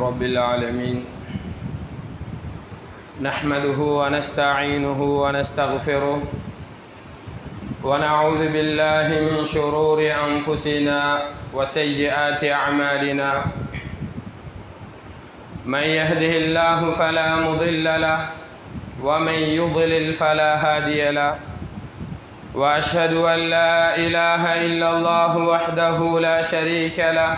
رب العالمين نحمده ونستعينه ونستغفره ونعوذ بالله من شرور أنفسنا وسيئات أعمالنا من يهده الله فلا مضل له ومن يضلل فلا هادي له وأشهد أن لا إله إلا الله وحده لا شريك له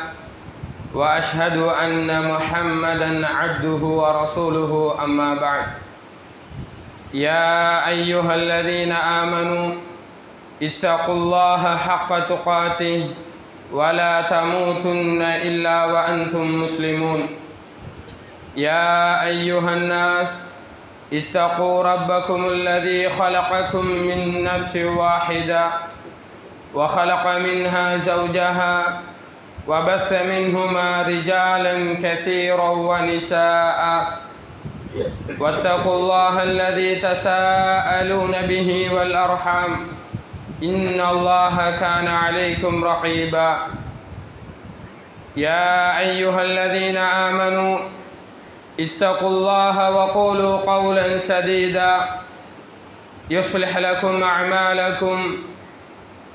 وأشهد أن محمدا عبده ورسوله أما بعد يا أيها الذين آمنوا اتقوا الله حق تقاته ولا تموتن إلا وأنتم مسلمون يا أيها الناس اتقوا ربكم الذي خلقكم من نفس واحدة وخلق منها زوجها وبث منهما رجالا كثيرا ونساء واتقوا الله الذي تساءلون به والأرحام إن الله كان عليكم رقيبا يا أيها الذين آمنوا اتقوا الله وقولوا قولا سديدا يصلح لكم أعمالكم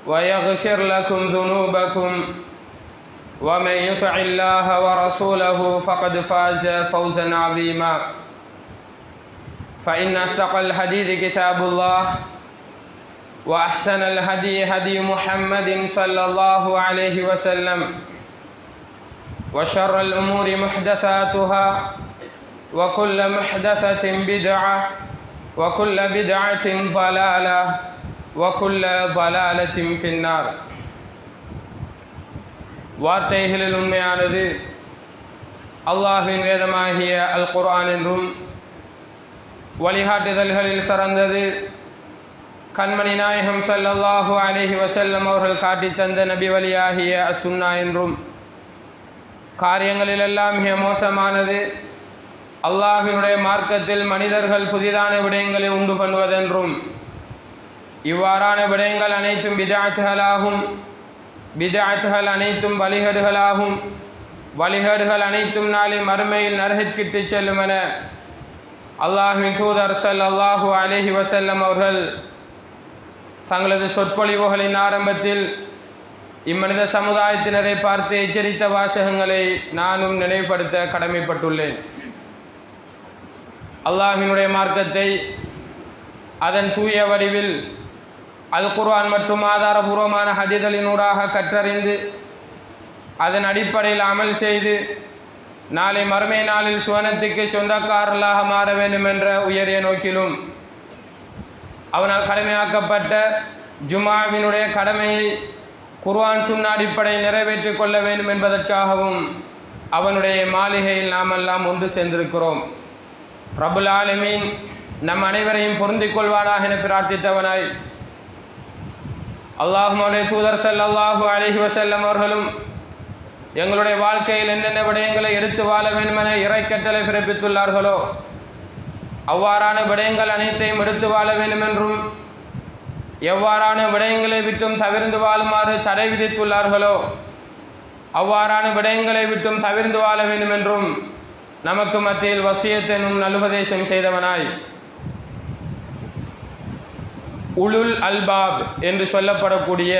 ويغفر لكم ذنوبكم ومن يطع الله ورسوله فقد فاز فوزا عظيما فإن أصدق الحديث كتاب الله وأحسن الهدي هدي محمد صلى الله عليه وسلم وشر الأمور محدثاتها وكل محدثة بدعة وكل بدعة ضلالة وكل ضلالة في النار வார்த்தைகளில் உண்மையானது அல்லாஹ்வின் வேதமாகிய அல் குர்ஆன் என்றும் வழிகாட்டுதல்களில் சிறந்தது கண்மணி நாயகம் ஸல்லல்லாஹு அலைஹி வஸல்லம் அவர்கள் காட்டித் தந்த நபி வழியாகிய அஸ்ஸுன்னா என்றும் காரியங்களிலெல்லாம் மிக மோசமானது அல்லாஹ்வினுடைய மார்க்கத்தில் மனிதர்கள் புதிதான விடயங்களை உண்டு பண்ணுவதென்றும் இவ்வாறான விடயங்கள் அனைத்தும் பித்அத்துகளாகும் பித்அத்துகள் அனைத்தும் வழிகேடுகளாகும் வழிகேடுகள் அனைத்தும் நாளை மறுமையில் நரகத்திற்கு செல்லும் என அல்லாஹ்வின் தூதர் ஸல்லல்லாஹு அலைஹி வஸல்லம் அவர்கள் தங்களது சொற்பொழிவுகளின் ஆரம்பத்தில் இம்மனித சமுதாயத்தினரை பார்த்து எச்சரித்த வாசகங்களை நானும் நினைவுபடுத்த கடமைப்பட்டுள்ளேன். அல்லாஹ்வினுடைய மார்க்கத்தை அதன் தூய வடிவில் அல் குர்ஆன் மற்றும் ஆதாரபூர்வமான ஹதீஸ்களினூடாக கற்றறிந்து அதன் அடிப்படையில் அமல் செய்து நாளை மறுமை நாளில் சுவனத்துக்கு சொந்தக்காரர்களாக மாற வேண்டும் என்ற உயரிய நோக்கிலும் அவனால் கடமையாக்கப்பட்ட ஜுமாவினுடைய கடமையை குர்ஆன் சுன்னா அடிப்படையில் நிறைவேற்றிக் கொள்ள வேண்டும் என்பதற்காகவும் அவனுடைய மாளிகையில் நாமெல்லாம் ஒன்று சேர்ந்திருக்கிறோம். ரப்புல் ஆலமீன் நம் அனைவரையும் பொருந்திக் கொள்வானாக என பிரார்த்தித்தவனாய் அல்லாஹ்வுடைய தூதர் ஸல்லல்லாஹு அலைஹி வஸல்லம் அவர்களும் எங்களுடைய வாழ்க்கையில் என்னென்ன விடயங்களை எடுத்து வாழ வேண்டும் என இறைக்கட்டளை பிறப்பித்துள்ளார்களோ அவ்வாறான விடயங்கள் அனைத்தையும் எடுத்து வாழ வேண்டும் என்றும் எவ்வாறான விடயங்களை விட்டும் தவிர்ந்து வாழுமாறு தடை விதித்துள்ளார்களோ அவ்வாறான விடயங்களை விட்டும் தவிர்ந்து வாழ வேண்டும் என்றும் நமக்கு மத்தியில் வசியத் எனும் நல்லுபதேசம் செய்தவனாய் உலுல் அல்பாப் என்று சொல்லப்படக்கூடிய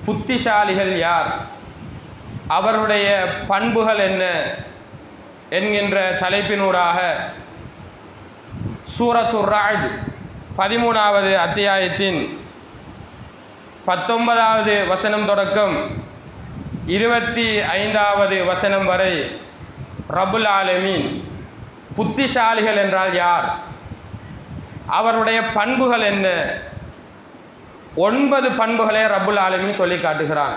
புத்திசாலிகள் யார், அவருடைய பண்புகள் என்ன என்கின்ற தலைப்பினூடாக சூரத்துர் ரஅத் 13வது அத்தியாயத்தின் 19வது வசனம் தொடக்கம் 25வது வசனம் வரை ரப்புல் ஆலமீன் புத்திசாலிகள் என்றால் யார், அவருடைய பண்புகள் என்ன, 9 பண்புகளை ரப்புல் ஆலமீன் சொல்லி காட்டுகிறான்.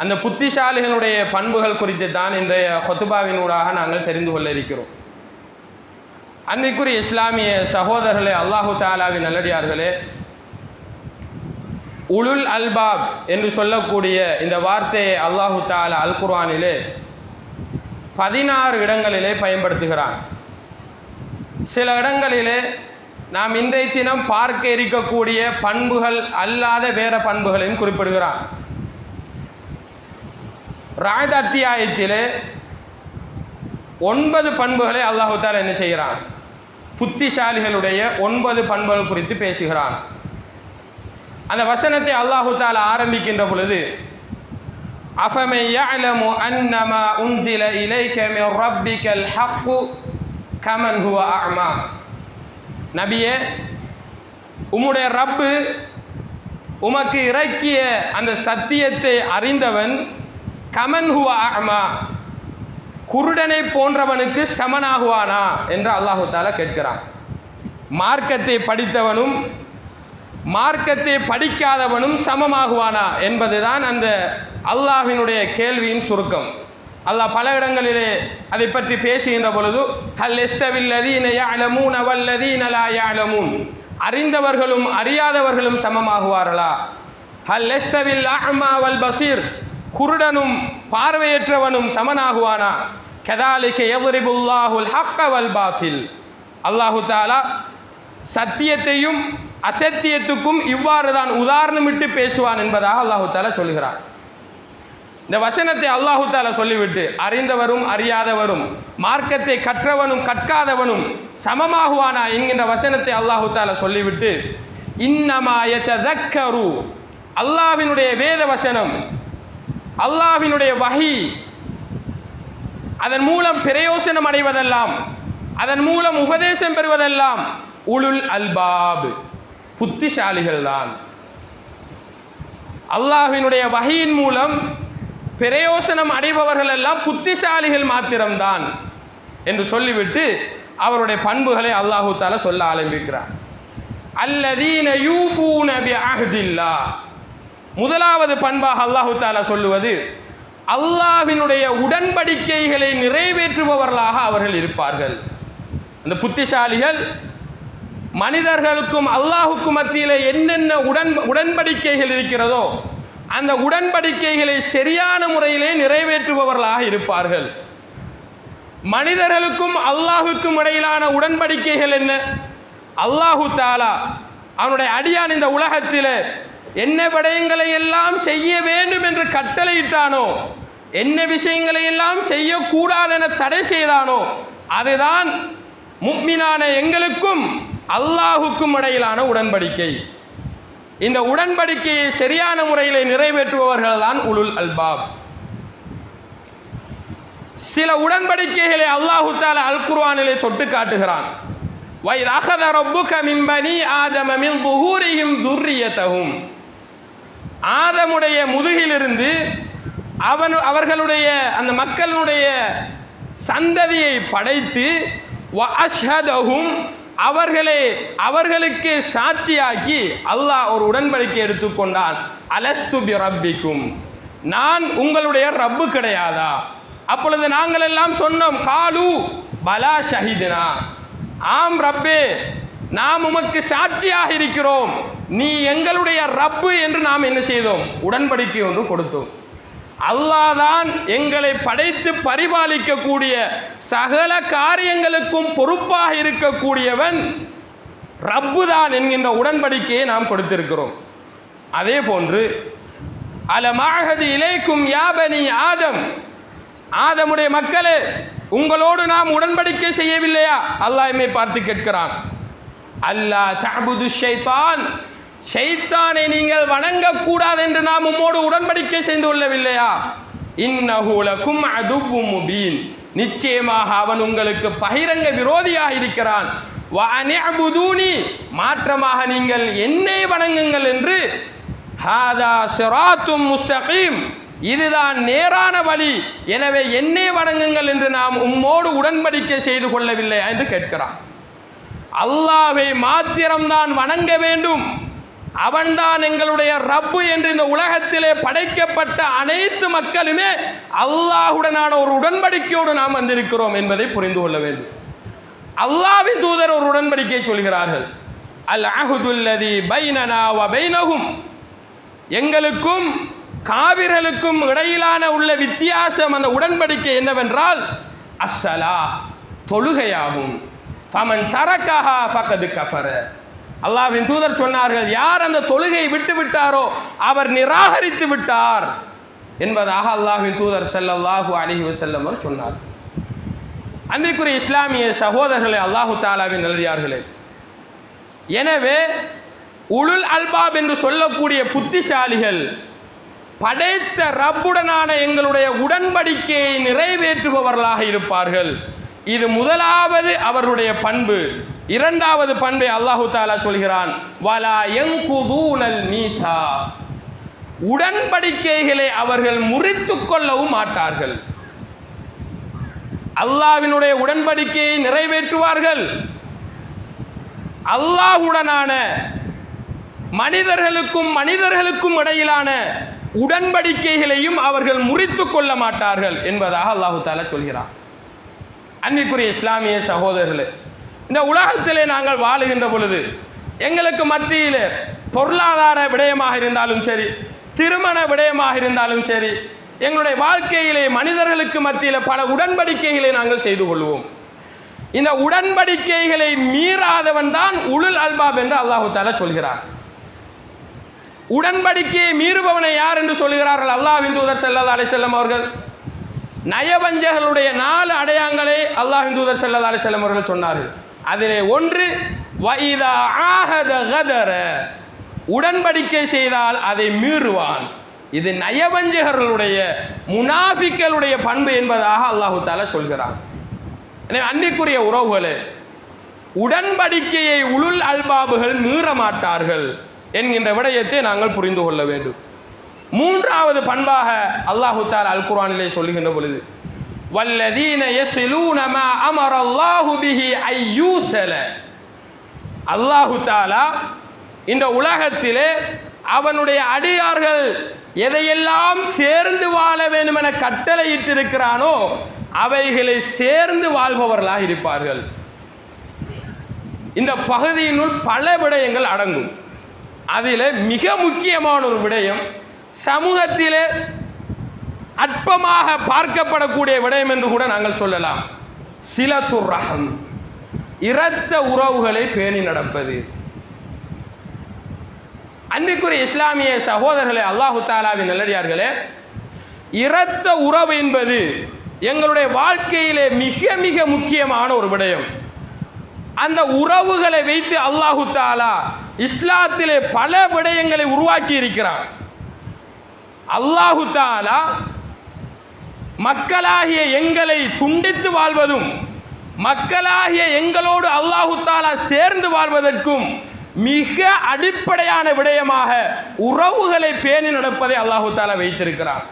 அந்த புத்திசாலிகளுடைய பண்புகள் குறித்து தான் இன்றைய ஹுத்பாவினூடாக நாங்கள் தெரிந்து கொள்ள இருக்கிறோம். அன்றைக்குரிய இஸ்லாமிய சகோதரர்களே, அல்லாஹு தஆலாவின் நல்லடியார்களே, உலுல் அல்பாப் என்று சொல்லக்கூடிய இந்த வார்த்தையை அல்லாஹு தஆலா அல் குர்ஆனிலே 16 இடங்களிலே பயன்படுத்துகிறான். சில இடங்களிலே நாம் இன்றைய தினம் பார்க்க இருக்கக்கூடிய பண்புகள் அல்லாத வேற பண்புகளையும் குறிப்பிடுகிறான். ரஅத் அத்தியாயத்திலே 9 பண்புகளை அல்லாஹு தஆலா என்ன செய்கிறான்? புத்திசாலிகளுடைய 9 பண்புகள் குறித்து பேசுகிறான். அந்த வசனத்தை அல்லாஹு தஆலா ஆரம்பிக்கின்ற பொழுது அஃபமன் யஅலமு அன்னமா உன்ஸில இலைக மின் ரப்பிக்கல் ஹக்கு கமன் ஹுவ அஅமா. நபியே, உம்முடைய ரப்பு உமக்கு இறக்கிய அந்த சத்தியத்தை அறிந்தவன் கமன் ஹுவ அஅமா, குருடனை போன்றவனுக்கு சமனாகுவானா என்று அல்லாஹு தஆலா கேட்கிறான். மார்க்கத்தை படித்தவனும் மார்க்கத்தை படிக்காதவனும் சமமாகுவானா என்பதுதான் அந்த அல்லாஹ்வினுடைய கேள்வியின் சுருக்கம். அல்லாஹ் பல இடங்களிலே அதை பற்றி பேசுகின்ற பொழுது ஹல் யஸ்தவில் லதீன யஅலமூன வல்லதீன லா யஅலமூன், அறிந்தவர்களும் அறியாதவர்களும் சமமாகுவார்களா? ஹல் யஸ்தவில் அஅமா வல் பஸீர், குருடனும் பார்வையற்றவனும் சமனாகுவானா? கதாலிக யضربுல்லாஹுல் ஹக்க வல் பாத்தில், அல்லாஹு தஆலா சத்தியத்தையும் அசத்தியத்துக்கும் இவ்வாறு தான் உதாரணமிட்டு பேசுவான் என்பதாக அல்லாஹு தஆலா சொல்கிறான். இந்த வசனத்தை அல்லாஹு தஆலா சொல்லிவிட்டு அறிந்தவரும் அறியாதவரும் மார்க்கத்தை கற்றவனும் கற்காதவனும் சமமாகுவானா என்கின்ற வசனத்தை அல்லாஹு தஆலா சொல்லிவிட்டு இன்னமா யததக்கரு, அல்லாஹ்வினுடைய வேத வசனம், அல்லாஹ்வினுடைய வஹி, அதன் மூலம் பிரயோசனம் அடைவதெல்லாம், அதன் மூலம் உபதேசம் பெறுவதெல்லாம் உலுல் அல்பாப், புத்திசாலிகள் தான். அல்லாஹ்வினுடைய வஹியின் மூலம் பிரயோசனம் அடைபவர்கள் எல்லாம் புத்திசாலிகள் மாத்திரம்தான் என்று சொல்லிவிட்டு அவருடைய பண்புகளை அல்லாஹு தஆலா சொல்ல ஆரம்பிக்கிறார். அல்லதீன யூஃபூன பிஅஹ்தில்லாஹ், முதலாவது பண்பாக அல்லாஹு தஆலா சொல்லுவது அல்லாஹ்வினுடைய உடன்படிக்கைகளை நிறைவேற்றுபவர்களாக அவர்கள் இருப்பார்கள். அந்த புத்திசாலிகள் மனிதர்களுக்கும் அல்லாஹுக்கும் மத்தியில் என்னென்ன உடன்படிக்கைகள் இருக்கிறதோ அந்த உடன்படிக்கைகளை சரியான முறையிலே நிறைவேற்றுபவர்களாக இருப்பார்கள். மனிதர்களுக்கும் அல்லாஹுக்கும் இடையிலான உடன்படிக்கைகள் என்ன? அல்லாஹு தஆலா அவனுடைய அடியான் இந்த உலகத்தில் என்ன விடயங்களை எல்லாம் செய்ய வேண்டும் என்று கட்டளையிட்டானோ, என்ன விஷயங்களை எல்லாம் செய்யக்கூடாதென தடை செய்தானோ, அதுதான் முஃமினான எங்களுக்கும் அல்லாஹுக்கும் இடையிலான உடன்படிக்கை. இந்த உடன்படிக்கையை சரியான முறையில் நிறைவேற்றுபவர்கள் தான் உலுல் அல்பாப். சில உடன்படிக்கைகளை அல்லாஹு தஆலா அல் குர்ஆனிலே தொட்டு காட்டுகிறான். வைத் அகத ரப்புக மின் பனி ஆதம மின் ظுஹூரிஹிம் ذُرِّيَّتَهُم, ஆதமுடைய முதுகிலிருந்து அவர்களுடைய அந்த மக்களுடைய சந்ததியை படைத்து வஅஷ்ஹதஹும், அவர்களுக்கு சாட்சியாக்கி அல்லாஹ் ஒரு உடன்படிக்கை எடுத்துக்கொண்டான். அலஸ்து பி ரப்பிக்கும், நான் உங்களுடைய ரப்பு கிடையாதா? அப்பொழுது நாங்கள் எல்லாம் சொன்னோம், காலு பலா ஷஹித்னா, ஆம் ரப்பே, நாம் உமக்கு சாட்சியாக இருக்கிறோம், நீ எங்களுடைய ரப்பு என்று நாம் என்ன செய்தோம்? உடன்படிக்கை ஒன்று கொடுத்தோம். அல்லாஹ் தான் எங்களை படைத்து பரிபாலிக்கக்கூடிய சகல காரியங்களுக்கும் பொறுப்பாக இருக்கக்கூடியவன் ரப்பு தான் என்கின்ற உடன்படிக்கையை நாம் கொடுத்திருக்கிறோம். அதே போன்று அலமாஹதி இலைக்கும் யா பனி ஆதம், ஆதமுடைய மக்களே, உங்களோடு நாம் உடன்படிக்கை செய்யவில்லையா? அல்லாஹ் எம்மை பார்த்து கேட்கிறான். அல்லா தஅபுது ஷைத்தான், ஷைத்தானை நீங்கள் வணங்கக்கூடாது என்று நாம் உம்மோடு உடன்படிக்கை செய்து கொள்ளவில்லையா? இன்னஹு லகும் அதுவும் முபீன், நிச்சயமாக அவன் உங்களுக்கு பகிரங்க விரோதியாக இருக்கிறான். வ அனிஅபுதூனி, மாற்றமாக நீங்கள் என்னை வணங்குங்கள் என்று. ஹாதா சிராத்தும் முஸ்தகீம், இதுதான் நேரான வழி, எனவே என்னை வணங்குங்கள் என்று நாம் உம்மோடு உடன்படிக்கை செய்து கொள்ளவில்லை என்று கேட்கிறான். அல்லாஹ்வை மாத்திரம்தான் வணங்க வேண்டும், அவன்தான் எங்களுடைய ரப்பு என்று இந்த உலகத்திலே படைக்கப்பட்ட அனைத்து மக்களுமே அல்லாஹுடனான ஒரு உடன்படிக்கையோடு நாம் வந்திருக்கிறோம் என்பதை புரிந்து கொள்ள வேண்டும். அல்லாஹ்வின் தூதர் ஒரு உடன்படிக்கை சொல்கிறார்கள். அல் அஹ்துல்லதி பைனனா வ பைனஹும், எங்களுக்கும் காவிர்களுக்கும் இடையிலான உள்ள வித்தியாசம், அந்த உடன்படிக்கை என்னவென்றால் அஸ்ஸலா, தொழுகையாகும். ஃபமன் தரக்கஹா ஃபகத் கஃபர, அல்லாஹ்வின் தூதர் சொன்னார்கள், யார் அந்த தொழுகையை விட்டு விட்டாரோ அவர் நிராகரித்து விட்டார் என்பதாக அல்லாஹ்வின் தூதர் ஸல்லல்லாஹு அலைஹி வஸல்லம் சொன்னார். அன்பிற்குரிய இஸ்லாமிய சகோதரர்களே, அல்லாஹு தாலாவின் நல்லடியார்களே, எனவே உலுல் அல்பாப் என்று சொல்லக்கூடிய புத்திசாலிகள் படைத்த ரப்புடனான எங்களுடைய உடன்படிக்கையை நிறைவேற்றுபவர்களாக இருப்பார்கள். இது முதலாவது அவருடைய பண்பு. இரண்டாவது பண்பை அல்லாஹு தாலா சொல்கிறான், வலா யன்குதூனல் மீசா, உடன்படிக்கைகளை அவர்கள் முறித்துக் கொள்ளவும் மாட்டார்கள். அல்லாஹ்வினுடைய உடன்படிக்கையை நிறைவேற்றுவார்கள். அல்லாஹ்வுடனான மனிதர்களுக்கும் இடையிலான உடன்படிக்கைகளையும் அவர்கள் முறித்துக் கொள்ள மாட்டார்கள் என்பதாக அல்லாஹு தாலா சொல்கிறார். அன்பிற்குரிய இஸ்லாமிய சகோதரர்களே, இந்த உலகத்திலே நாங்கள் வாழுகின்ற பொழுது எங்களுக்கு மத்தியிலே பொருளாதார விடயமாக இருந்தாலும் சரி, திருமண விடயமாக இருந்தாலும் சரி, எங்களுடைய வாழ்க்கையிலே மனிதர்களுக்கு மத்தியில் பல உடன்படிக்கைகளை நாங்கள் செய்து கொள்வோம். இந்த உடன்படிக்கைகளை மீறாதவன் தான் உலுல் அல்பாப் என்று அல்லாஹு தாலா சொல்கிறார். உடன்படிக்கையை மீறுபவனை யார் என்று சொல்கிறார்கள்? அல்லாஹ்வின் தூதர் ஸல்லல்லாஹு அலைஹி வஸல்லம் அவர்கள். நயவஞ்சகர்களுடைய 4 அடையாளங்களை அல்லாஹ்வின் தூதர் ஸல்லல்லாஹு அலைஹி வஸல்லம் அவர்கள் சொன்னார்கள். அதிலே ஒன்று வஇதா ஆஹத கதர, உடன்படிக்கை செய்தால் அதை மீறுவான். இது நயவஞ்சகர்களுடைய முனாஃபிக்களுடைய பண்பு என்பதாக அல்லாஹு தாலா சொல்கிறான். எனவே அன்பிற்குரிய உறவுகளே, உடன்படிக்கையை உலுல் அல்பாபுகள் மீற மாட்டார்கள் என்கின்ற விடயத்தை நாங்கள் புரிந்து கொள்ள வேண்டும். மூன்றாவது பண்பாக அல்லாஹு தஆலா அல் குர்ஆனிலே சொல்லுகின்ற பொழுது, வல்லதீன யஸ்லூன மா அமரல்லாஹு பிஹி அய்யூஸல, அல்லாஹு தஆலா இந்த உலகத்திலே அவனுடைய அடியார்கள் எதையெல்லாம் சேர்ந்து வாழ வேண்டும் என கட்டளையிட்டிருக்கிறானோ அவைகளை சேர்ந்து வாழ்பவர்களாக இருப்பார்கள். இந்த பகுதியினுள் பல விடயங்கள் அடங்கும். அதில் மிக முக்கியமான ஒரு விடயம், சமூகத்திலே அற்பமாக பார்க்கப்படக்கூடிய விடயம் என்று கூட நாங்கள் சொல்லலாம், சிலத்துர் ரஹம், இரத்த உறவுகளை பேணி நடப்பது. அன்பிற்குரிய இஸ்லாமிய சகோதரர்களே, அல்லாஹு தஆலாவின் நல்லடியார்களே, இரத்த உறவு என்பது எங்களுடைய வாழ்க்கையிலே மிக மிக முக்கியமான ஒரு விடயம். அந்த உறவுகளை வைத்து அல்லாஹு தஆலா இஸ்லாத்திலே பல விடயங்களை உருவாக்கி இருக்கிறான். அல்லாஹு தஆலா மக்களாகிய எங்களை துண்டித்து வாழ்வதும் மக்களாகிய எங்களோடு அல்லாஹு தஆலா சேர்ந்து வாழ்வதற்கும் மிக அடிப்படையான விடயமாக உறவுகளை பேணி நடப்பதை அல்லாஹு தஆலா வைத்திருக்கிறான்.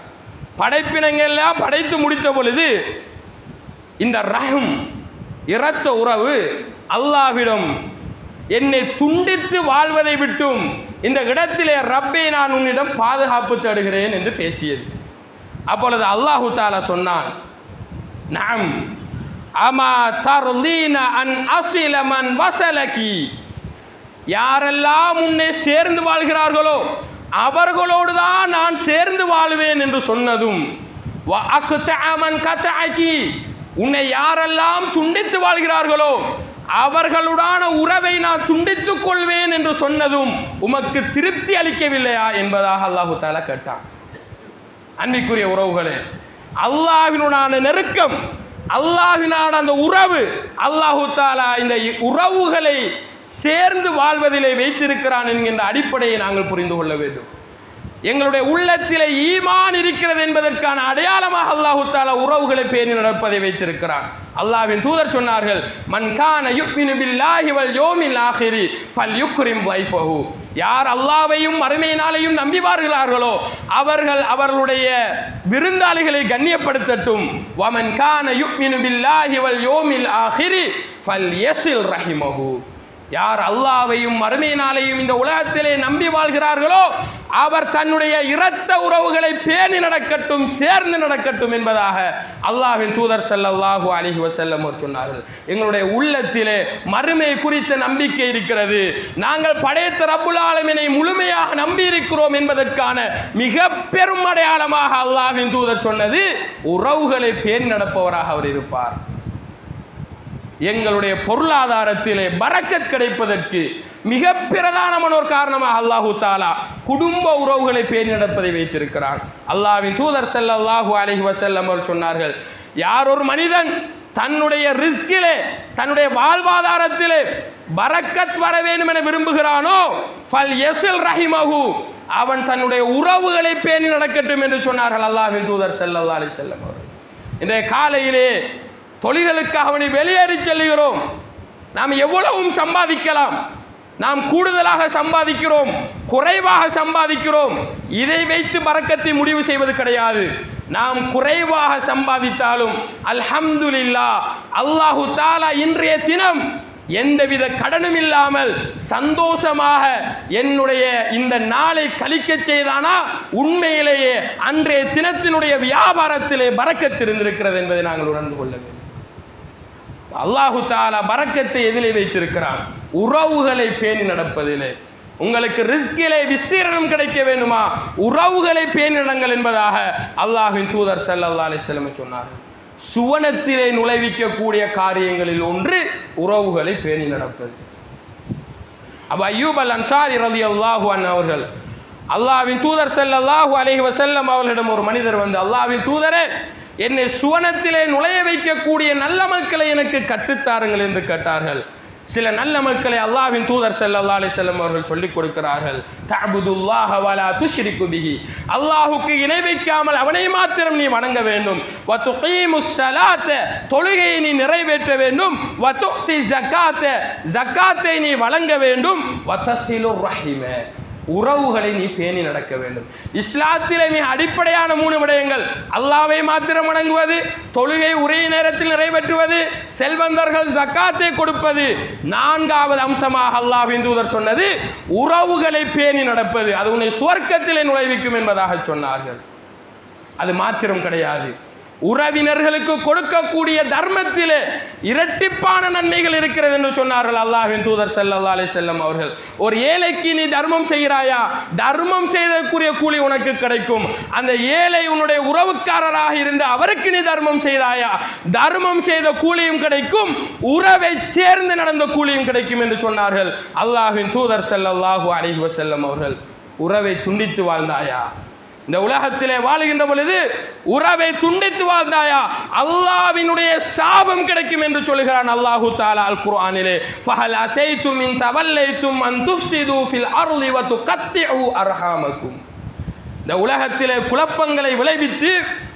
படைப்பினங்கள் எல்லாம் படைத்து முடித்த பொழுது இந்த ரஹம், இரத்த உறவு, அல்லாஹ்விடம் என்னை துண்டித்து வாழ்வதை விட்டும் இந்த இடத்திலே ரப்பே நான் உன்னிடம் பாதுகாப்பு தேடுகிறேன் என்று பேசியது. அப்பொழுது அல்லாஹு தஆலா சொன்னான், நஅம் அமா தர்லீன அன் அஸில மன் வஸலகி, யாரெல்லாம் உன்னை சேர்ந்து வாழ்கிறார்களோ அவர்களோடு தான் நான் சேர்ந்து வாழ்வேன் என்று சொன்னதும், வ அக்தஅ மன் கதஅகி, உன்னை யாரெல்லாம் துண்டித்து வாழ்கிறார்களோ அவர்களுடான உறவை நான் துண்டித்துக் கொள்வேன் என்று சொன்னதும் உமக்கு திருப்தி அளிக்கவில்லையா என்பதாக அல்லாஹு தஆலா கேட்டான். அன்பிற்குரிய உறவுகளே, அல்லாஹ்வினுடான நெருக்கம், அல்லாஹ்வினான அந்த உறவு, அல்லாஹு தஆலா இந்த உறவுகளை சேர்ந்து வாழ்வதிலே வைத்திருக்கிறான் என்கின்ற அடிப்படையை நாங்கள் புரிந்து கொள்ள வேண்டும். எங்களுடைய உள்ளத்திலே ஈமான் இருக்கிறது என்பதற்கான அடையாளமாக அல்லாஹு தஆலா உறவுகளை பேணி நடப்பதை வைத்திருக்கிறான். அல்லாஹ்வின் தூதர் சொன்னார்கள், மன் கான யுக்மினு பில்லாஹி வல் யௌமில் ஆகிரி ஃபல்யுக்ரிம் தைஃபஹு, யார் அல்லாஹ்வையும் மறுமை நாளையும் நம்பிவார்களோ அவர்கள் அவர்களுடைய விருந்தாளிகளை கண்ணியப்படுத்தட்டும். வமன் கான யுக்மினு பில்லாஹி வல் யௌமில் ஆகிரி ஃபல்யஸில் ரஹிமஹு, யார் அல்லாஹ்வையும் மறுமை நாளையும் இந்த உலகத்திலே நம்பி வாழ்கிறார்களோ அவர் தன்னுடைய இரத்த உறவுகளை பேணி நடக்கட்டும், சேர்ந்து நடக்கட்டும் என்பதாக அல்லாஹ்வின் தூதர் ஸல்லல்லாஹு அலைஹி வஸல்லம் சொன்னார்கள். எங்களுடைய உள்ளத்திலே மறுமை குறித்த நம்பிக்கை இருக்கிறது, நாங்கள் படைத்த ரப்புல் ஆலமீனை முழுமையாக நம்பி இருக்கிறோம் என்பதற்கான மிக பெரும் அடையாளமாக அல்லாஹ்வின் தூதர் சொன்னது, உறவுகளை பேணி நடப்பவராக அவர் இருப்பார். எங்களுடைய பொருளாதாரத்திலே பரக்கத் கிடைப்பதற்கு மிக பிரதானமான ஒரு காரணமாக அல்லாஹு தஆலா குடும்ப உறவுகளை பேணி நடப்பதை வைத்திருக்கிறான். அல்லாஹ்வின் தூதர் ஸல்லல்லாஹு அலைஹி வஸல்லம் அவர்கள் சொன்னார்கள், யார் ஒரு மனிதன் தன்னுடைய ரிஸ்கிலே, தன்னுடைய வாழ்வாதாரத்திலே பரக்கத் வர வேண்டும் என விரும்புகிறானோ ஃபல் யஸில் ரஹிமஹு, அவன் தன்னுடைய உறவுகளை பேணி நடக்கட்டும் என்று சொன்னார்கள் அல்லாஹ்வின் தூதர் ஸல்லல்லாஹு அலைஹி வஸல்லம் அவர்கள். இன்றைய காலையிலே தொழில்களுக்காக அவனை வெளியேறி செல்கிறோம். நாம் எவ்வளவும் சம்பாதிக்கலாம், நாம் கூடுதலாக சம்பாதிக்கிறோம், குறைவாக சம்பாதிக்கிறோம். இதை வைத்து பரக்கத்தை முடிவு செய்வது கிடையாது. நாம் குறைவாக சம்பாதித்தாலும் அல்ஹம்துலில்லாஹ், அல்லாஹு தஆலா இன்றைய தினம் எந்தவித கடனும் இல்லாமல் சந்தோஷமாக என்னுடைய இந்த நாளை கழிக்க செய்தானா, உண்மையிலேயே அன்றைய தினத்தினுடைய வியாபாரத்திலே பரக்கத் இருந்திருக்கிறது என்பதை நாங்கள் உணர்ந்து கொள்ள வேண்டும். அல்லாஹு தஆலா பரக்கத்தை எதிலே வைத்திருக்கிறான்? உறவுகளை பேணி நடப்பதிலே. உங்களுக்கு ரிஸ்கிலே விஸ்தீரணம் கிடைக்க வேண்டுமா, உறவுகளை பேணி நடங்கள் என்பதாக அல்லாஹ்வின் தூதர் ஸல்லல்லாஹு அலைஹி வஸல்லம் சொன்னார்கள். சுவனத்திலே நுழைவிக்கக்கூடிய காரியங்களில் ஒன்று உறவுகளை பேணி நடப்பது. அபூ அய்யூப் அல் அன்சாரி ரலியல்லாஹு அன்ஹு அவர்கள், அல்லாஹ்வின் தூதர் ஸல்லல்லாஹு அலைஹி வஸல்லம் அவர்களிடம் ஒரு மனிதர் வந்து, அல்லாஹ்வின் தூதரே, என்னை சுவனத்திலே நுழைய வைக்கக்கூடிய நல்ல மக்களை எனக்கு கற்றுத்தாருங்கள் என்று கேட்டார்கள். சில நல்ல மக்களை அல்லாஹ்வின் தூதர் ஸல்லல்லாஹு அலைஹி வஸல்லம் அவர்கள் சொல்லிக் கொடுக்கிறார்கள். தஅபுதுல்லாஹ வலா துஷ்ரிகு பிஹி, அல்லாஹ்வுக்கு இணை வைக்காமல் அவனை மாத்திரம் நீ வணங்க வேண்டும். வ துகீமுஸ் ஸலாத்த, தொழுகையை நீ நிறைவேற்ற வேண்டும். வ துஅதி ஸகாத்த, ஸகாத்தை நீ வழங்க வேண்டும். வ தஸிலுர் ரஹீம, உறவுகளை நீ பேணி நடக்க வேண்டும். இஸ்லாத்திலே மிக அடிப்படையான 3 விடயங்கள்: அல்லாஹ்வை மாத்திரம் வணங்குவது, தொழுகை உரிய நேரத்தில் நிறைவேற்றுவது, செல்வந்தர்கள் ஜக்காத்தை கொடுப்பது. 4வது அம்சமாக அல்லாஹ்வின் தூதர் சொன்னது உறவுகளை பேணி நடப்பது. அது உன்னை சுவர்க்கத்திலே நுழைவிக்கும் என்பதாக சொன்னார்கள். அது மாத்திரம் கிடையாது, உறவினர்களுக்கு கொடுக்கக்கூடிய தர்மத்திலே இரட்டிப்பான நன்மைகள் இருக்கிறது என்று சொன்னார்கள் அல்லாஹ்வின் தூதர் ஸல்லல்லாஹு அலைஹி வஸல்லம் அவர்கள். ஒரு ஏழைக்கு நீ தர்மம் செய்கிறாயா, தர்மம் செய்தற்குரிய கூலி உனக்கு கிடைக்கும். அந்த ஏழை உன்னுடைய உறவுக்காரராக இருந்து அவருக்கு நீ தர்மம் செய்தாயா, தர்மம் செய்த கூலியும் கிடைக்கும், உறவை சேர்ந்து நடந்த கூலியும் கிடைக்கும் என்று சொன்னார்கள் அல்லாஹ்வின் தூதர் ஸல்லல்லாஹு அலைஹி வஸல்லம் அவர்கள். உறவை துண்டித்து வாழ்ந்தாயா, இந்த உலகத்திலே வாழுகின்ற பொழுது உறவை துண்டித்து வாழ்ந்தாயா, அல்லாஹ்வினுடைய சாபம் கிடைக்கும் என்று சொல்கிறான் அல்லாஹு தஆலா அல் குர்ஆனிலே. ஃபஹல் அஸைதும் இன் தவல்லைதும் அன் துஃப்ஸிது ஃபில் அர்லி வ துகத்திஉ அர்ஹாமக்கும். இந்த உலகத்திலே குழப்பங்களை விளைவித்து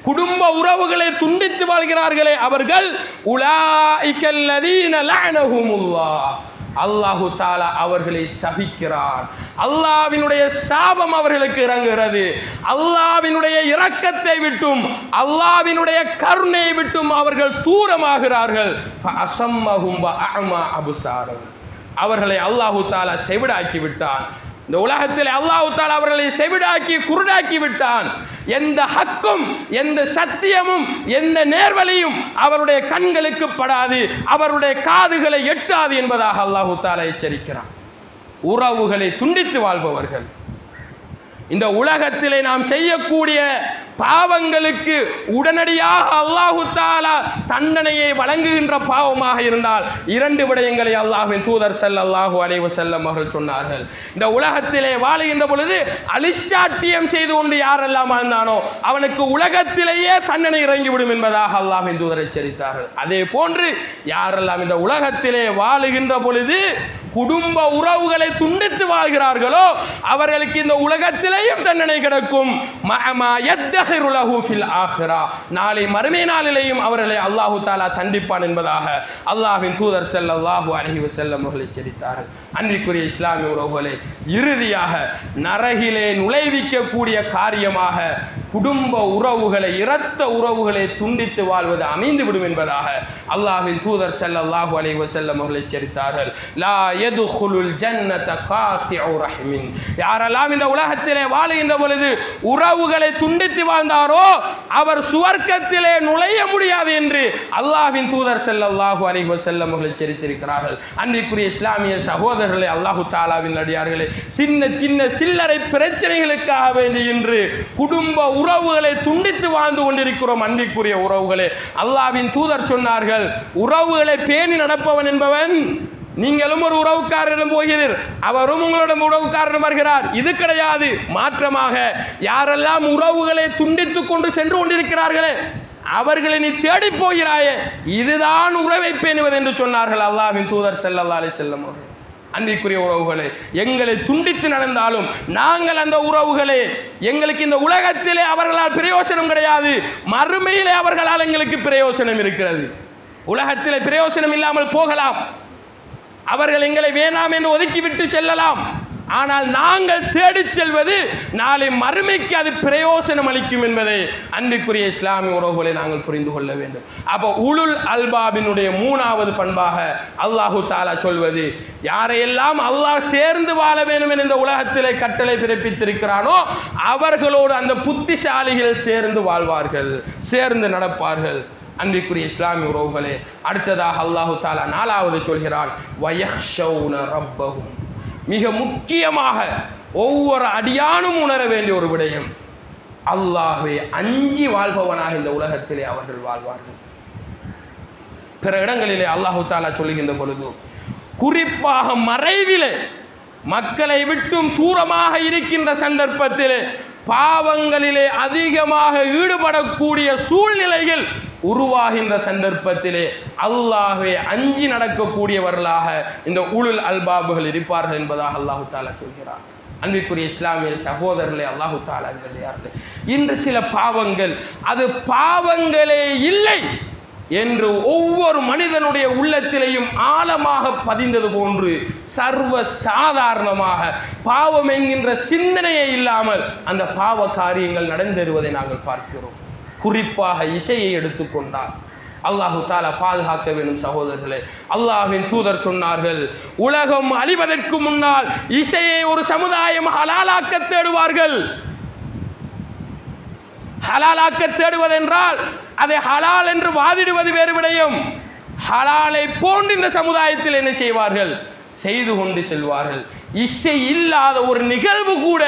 குடும்ப உறவுகளை துண்டித்து வாழ்கிறார்களே அவர்கள், உலாயிகல்லதீன லஅனஹுமுல்லாஹ், அல்லாஹு தஆலா அவர்களை சபிக்கிறான். அல்லாஹ்வினுடைய சாபம் அவர்களுக்கு இறங்குகிறது. அல்லாஹ்வினுடைய இரக்கத்தை விட்டும் அல்லாஹ்வினுடைய கருணையை விட்டும் அவர்கள் தூரமாகிறார்கள். ஃபஅஸம்மஹும் வஅமா அப்சாரஹும், அவர்களை அல்லாஹு தஆலா செவிடாக்கி விட்டான். இந்த உலகத்தில் அல்லாஹ் தஆலா அவர்களை செவிடாக்கி குருடாக்கி விட்டான். எந்த ஹக்கும், எந்த சத்தியமும், எந்த நேர்வழியும் அவருடைய கண்களுக்கு படாது, அவருடைய காதுகளை எட்டாது என்பதாக அல்லாஹ் தஆலா எச்சரிக்கிறான். உறவுகளை துண்டித்து வாழ்பவர்கள், இந்த உலகத்திலே நாம் செய்யக்கூடிய பாவங்களுக்கு உடனடியாக அல்லாஹு தஆலா தண்டனையை வழங்குகின்ற பாவமாக இருந்தால் 2 விடயங்களை அல்லாஹ்வின் தூதர் ஸல்லல்லாஹு அலைஹி வஸல்லம் அவர்கள் சொன்னார்கள். இந்த உலகத்திலே வாழுகின்ற பொழுது அழிச்சாட்டியம் செய்து கொண்டு யாரெல்லாம் வாழ்ந்தானோ அவனுக்கு உலகத்திலேயே தண்டனை இறங்கிவிடும் என்பதாக அல்லாஹ்வின் தூதர் எச்சரித்தார்கள். அதே போன்று யாரெல்லாம் இந்த உலகத்திலே வாழுகின்ற பொழுது குடும்ப உறவுகளை துண்டித்து வாழ்கிறார்களோ அவர்களுக்கு இந்த உலகத்திலேயும் தண்டனை கிடைக்கும். நாளை மறுமை நாளிலேயும் அவர்களை அல்லாஹு தஆலா தண்டிப்பான் என்பதாக அல்லாஹ்வின் தூதர் ஸல்லல்லாஹு அலைஹி வஸல்லம் அவர்கள் எச்சரித்தார்கள். அன்பிற்குரிய இஸ்லாமிய உறவுகளே, இறுதியாக நரகிலே நுழைவிக்கக்கூடிய காரியமாக குடும்ப உறவுகளை, இரத்த உறவுகளை துண்டித்து வாழ்வது அமைந்துவிடும் என்பதாக அல்லாஹ்வின் தூதர் ஸல்லல்லாஹு அலைஹி வஸல்லம் அவர்கள் எச்சரித்தார்கள். லா யதுகுலுல் ஜன்னத காத்திஉ ரஹ்மின், யாரெல்லாம் இந்த உலகத்திலே வாழுகின்ற பொழுது உறவுகளை துண்டித்து வாழ்ந்தாரோ அவர் சுவர்க்கத்திலே நுழைய முடியாது என்று அல்லாஹ்வின் தூதர் ஸல்லல்லாஹு அலைஹி வஸல்லம் அவர்கள் எச்சரித்திருக்கிறார்கள். அன்பிற்குரிய இஸ்லாமிய சகோதரர்களே, அல்லாஹு தஆலாவின் அடியார்களே, சின்ன சின்ன சில்லறை பிரச்சனைகளுக்காக வேண்டி இன்று குடும்ப உறவுகளை துண்டித்து வாழ்ந்து கொண்டிருக்கிறோம். அன்பிற்குரிய உறவுகளே, அல்லாஹ்வின் தூதர் சொன்னார்கள், உறவுகளை பேணி நடப்பவன் என்பவன், நீங்களும் ஒரு உறவுக்காரரிடம் போகிறீர், அவரும் உங்களோட உறவுக்காரரிடம் வருகிறார், இது கிடையாது. மாற்றமாக யாரெல்லாம் உறவுகளை துண்டித்துக் கொண்டு சென்று கொண்டிருக்கிறார்களே அவர்களை நீ தேடி போகிறாயே, இதுதான் உறவை பேணுவது என்று சொன்னார்கள் அல்லாஹ்வின் தூதர் ஸல்லல்லாஹு அலைஹி வஸல்லம் அவர்கள். அன்பிற்குரிய உறவுகளே, எங்களை துண்டித்து நடந்தாலும் நாங்கள் அந்த உறவுகளே, எங்களுக்கு இந்த உலகத்திலே அவர்களால் பிரயோசனம் கிடையாது, மறுமையிலே அவர்களால் எங்களுக்கு பிரயோசனம் இருக்கிறது. உலகத்திலே பிரயோசனம் இல்லாமல் போகலாம், அவர்கள் எங்களை வேணாம் என்று ஒதுக்கிவிட்டு செல்லலாம், ஆனால் நாங்கள் தேடிச் செல்வது நாளை மறுமைக்கு அது பிரயோசனம் அளிக்கும் என்பதை அன்பிற்குரிய இஸ்லாமிய உறவுகளை நாங்கள் புரிந்து கொள்ள வேண்டும். அப்போ உலுல் அல்பாபினுடைய 3வது பண்பாக அல்லாஹு தாலா சொல்வது, யாரையெல்லாம் அல்லாஹ் சேர்ந்து வாழ வேண்டும் என்ற இந்த உலகத்திலே கட்டளை பிறப்பித்திருக்கிறானோ அவர்களோடு அந்த புத்திசாலிகள் சேர்ந்து வாழ்வார்கள், சேர்ந்து நடப்பார்கள். அன்பிற்குரிய இஸ்லாமிய உறவுகளே, அடுத்ததாக அல்லாஹு தாலா 4வது சொல்கிறான், வயஹ்ஷௌன ரப்பஹும். மிக முக்கியமாக ஒவ்வொரு அடியானும் உணர வேண்டிய ஒரு விடயம், அல்லாஹ்வை அஞ்சி வாழ்பவனாக இந்த உலகத்திலே அவர்கள் வாழ்வார்கள். பிற இடங்களிலே அல்லாஹு தாலா சொல்லுகின்ற பொழுது, குறிப்பாக மறைவிலே மக்களை விட்டும் தூரமாக இருக்கின்ற சந்தர்ப்பத்திலே பாவங்களிலே அதிகமாக ஈடுபடக்கூடிய சூழ்நிலைகள் உருவாகின்ற சந்தர்ப்பத்திலே அல்லாஹ்வை அஞ்சி நடக்கக்கூடியவர்களாக இந்த உலுல் அல்பாபுகள் இருப்பார்கள் என்பதாக அல்லாஹு தாலா சொல்கிறார். அன்பிற்குரிய இஸ்லாமிய சகோதரர்களே, அல்லாஹு தாலா இன்று சில பாவங்கள் அது பாவங்களே இல்லை என்று ஒவ்வொரு மனிதனுடைய உள்ளத்திலேயும் ஆழமாக பதிந்தது போன்று சர்வ சாதாரணமாக பாவம் என்கின்ற சிந்தனையே இல்லாமல் அந்த பாவ காரியங்கள் நடந்தேறுவதை நாங்கள் பார்க்கிறோம். குறிப்பாக இசையை எடுத்துக்கொண்டால் அல்லாஹு தாலா பாதுகாக்க வேண்டும். சகோதரர்களே, அல்லாஹ்வின் தூதர் சொன்னார்கள், உலகம் அழிவதற்கு முன்னால் இசையை ஒரு சமுதாயம் ஹலாலாக்க தேடுவார்கள். ஹலாலாக்க தேடுவதென்றால் அதை ஹலால் என்று வாதிடுவது வேறு விடயம். ஹலாலை போன்று இந்த சமுதாயத்தில் என்ன செய்வார்கள், செய்து கொண்டு செல்வார்கள். இசை இல்லாத ஒரு நிகழ்வு கூட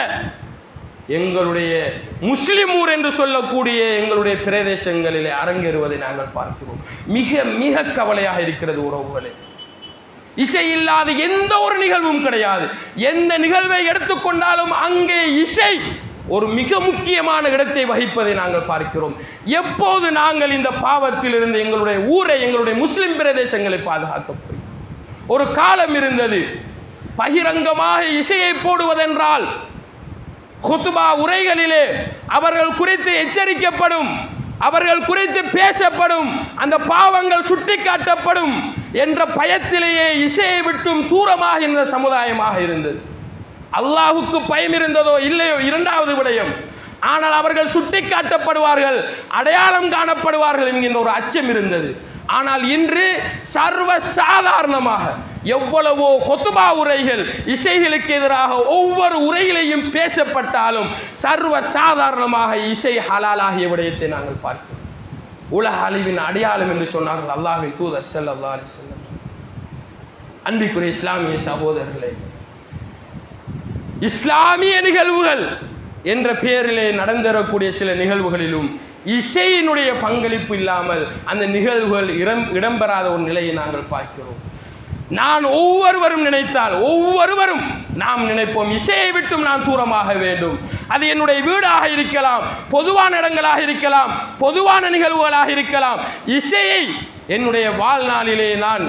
எங்களுடைய முஸ்லிம் ஊர் என்று சொல்லக்கூடிய எங்களுடைய பிரதேசங்களிலே அரங்கேறுவதை நாங்கள் பார்க்கிறோம். மிக மிக கவலையாக இருக்கிறது உறவுகளே. இசை இல்லாத எந்த ஒரு நிகழ்வும் கிடையாது. எந்த நிகழ்வை எடுத்துக்கொண்டாலும் அங்கே இசை ஒரு மிக முக்கியமான இடத்தை வகிப்பதை நாங்கள் பார்க்கிறோம். எப்போது நாங்கள் இந்த பாவத்தில் இருந்து எங்களுடைய ஊரை, எங்களுடைய முஸ்லிம் பிரதேசங்களை பாதுகாக்கப்படும். ஒரு காலம் இருந்தது, பகிரங்கமாக இசையை போடுவதென்றால் குத்பா உரைகளிலே அவர்கள் குறித்து எச்சரிக்கப்படும், அவர்கள் குறித்து பேசப்படும், அந்த பாவங்கள் சுட்டிக்காட்டப்படும் என்ற பயத்திலேயே இசையை விட்டும் தூரமாக இந்த சமுதாயமாக இருந்தது. அல்லாஹுக்கு பயம் இருந்ததோ இல்லையோ இரண்டாவது விடயம், ஆனால் அவர்கள் சுட்டிக்காட்டப்படுவார்கள், அடையாளம் காணப்படுவார்கள் என்கின்ற ஒரு அச்சம் இருந்தது. ஆனால் இன்று சர்வ சாதாரணமாக எவ்வளவோ ஹுத்பா உரைகள் இசைகளுக்கு எதிராக ஒவ்வொரு உரையிலையும் பேசப்பட்டாலும் சர்வ சாதாரணமாக இசை ஹலாலாகிய விடயத்தை நாங்கள் பார்க்கிறோம். உலக அழிவின் அடையாளம் என்று சொன்னார்கள் அல்லாஹ்வின் தூதர் ஸல்லல்லாஹு அலைஹி வஸல்லம். அன்பிற்குரிய இஸ்லாமிய சகோதரர்களே, இஸ்லாமிய நிகழ்வுகள் என்ற பெயரிலே நடந்தேறக்கூடிய சில நிகழ்வுகளிலும் இசையினுடைய பங்களிப்பு இல்லாமல் அந்த நிகழ்வுகள் இடம்பெறாத ஒரு நிலையை நாங்கள் பார்க்கிறோம். நான் ஒவ்வொருவரும் நினைத்தால் ஒவ்வொருவரும் நாம் நினைப்போம், இசையை விட்டும் நான் தூரமாக வேண்டும். அது என்னுடைய வீடாக இருக்கலாம், பொதுவான இடங்களாக இருக்கலாம், பொதுவான நிகழ்வுகளாக இருக்கலாம். இசையை என்னுடைய வாழ்நாளிலே நான்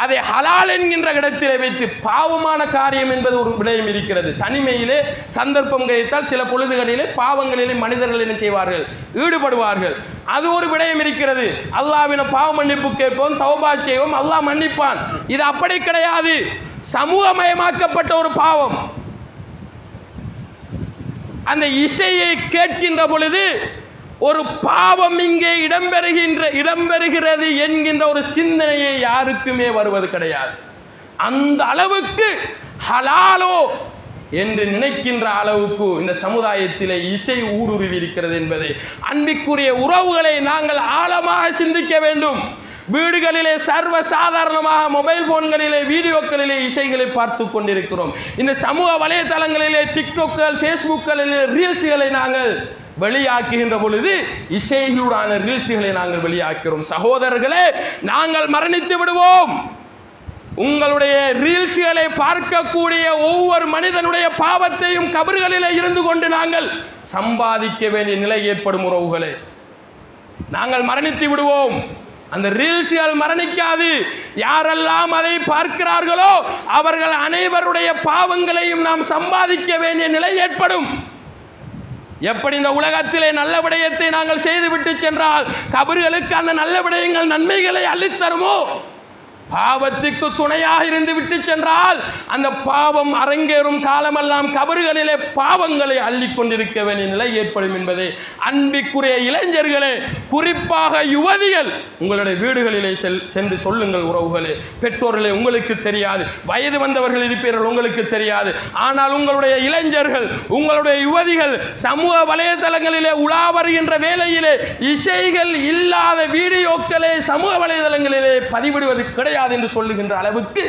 அதை ஹலால் என்கின்ற இடத்திலே வைத்து பாவமான காரியம் என்பது ஒரு விடயம் இருக்கிறது. தனிமையிலே சந்தர்ப்பம் கிடைத்தால் சில பொழுதுகளிலே பாவங்களிலே மனிதர்கள் என்ன செய்வார்கள், ஈடுபடுவார்கள். அது ஒரு விடயம் இருக்கிறது. அல்லாஹ்விடம் பாவ மன்னிப்பு கேட்போம், தௌபா செய்வோம், அல்லாஹ் மன்னிப்பான். இது அப்படி கிடையாது. சமூகமயமாக்கப்பட்ட ஒரு பாவம். அந்த இசையை கேட்கின்ற பொழுது ஒரு பாவம் இங்கே இடம்பெறுகிறது என்கின்ற ஒரு சிந்தனையை யாருக்குமே வருவது கிடையாது. அந்த அளவுக்கு ஹலாலோ என்று நினைக்கின்ற அளவுக்கு இந்த சமுதாயத்திலே இசை ஊடுருவி இருக்கிறது என்பதை அன்பிற்குரிய உறவுகளை நாங்கள் ஆழமாக சிந்திக்க வேண்டும். வீடுகளிலே சர்வ சாதாரணமாக மொபைல் போன்களிலே வீடியோக்களிலே இசைகளை பார்த்து கொண்டிருக்கிறோம். இந்த சமூக வலைதளங்களிலே டிக்டாக்கள், ஃபேஸ்புக்களிலே ரீல்ஸ்களை நாங்கள் வெளியாக்குகின்ற பொழுது இசைகளுடான ரீல்ஸ்களை நாங்கள் வெளியாக்கிறோம். சகோதரர்களே, நாங்கள் மரணித்து விடுவோம். உங்களுடைய ரீல்ஸ்களை பார்க்கக்கூடிய ஒவ்வொரு மனிதனுடைய பாவத்தையும் கபர்களிலே இருந்து கொண்டு நாங்கள் சம்பாதிக்க வேண்டிய நிலை ஏற்படும். உறவுகளே, நாங்கள் மரணித்து விடுவோம். அந்த ரீல்ஸ்கள் மரணிக்காது. யாரெல்லாம் அதை பார்க்கிறார்களோ அவர்கள் அனைவருடைய பாவங்களையும் நாம் சம்பாதிக்க வேண்டிய நிலை ஏற்படும். எப்படி இந்த உலகத்திலே நல்ல விடயத்தை நாங்கள் செய்துவிட்டு சென்றால் கபர்களுக்கு அந்த நல்ல விடயங்கள் நன்மைகளை அள்ளித்தருமோ, பாவத்துக்கு துணையாக இருந்து விட்டு சென்றால் அந்த பாவம் அரங்கேறும் காலமெல்லாம் கபறுகளிலே பாவங்களை அள்ளி கொண்டிருக்க வேண்டிய நிலை ஏற்படும் என்பதை அன்பிற்குரிய இளைஞர்களே, குறிப்பாக யுவதிகள், உங்களுடைய வீடுகளிலே சென்று சொல்லுங்கள். உறவுகளே, பெற்றோர்களே, உங்களுக்கு தெரியாது, வயது வந்தவர்கள் இருப்பீர்கள், உங்களுக்கு தெரியாது. ஆனால் உங்களுடைய இளைஞர்கள், உங்களுடைய யுவதிகள் சமூக வலைதளங்களிலே உலா வருகின்ற வேளையிலே இசைகள் இல்லாத வீடியோக்களை சமூக வலைதளங்களிலே பதிவிடுவது கிடையாது என்று சொல்லுகின்ற அளவுக்கு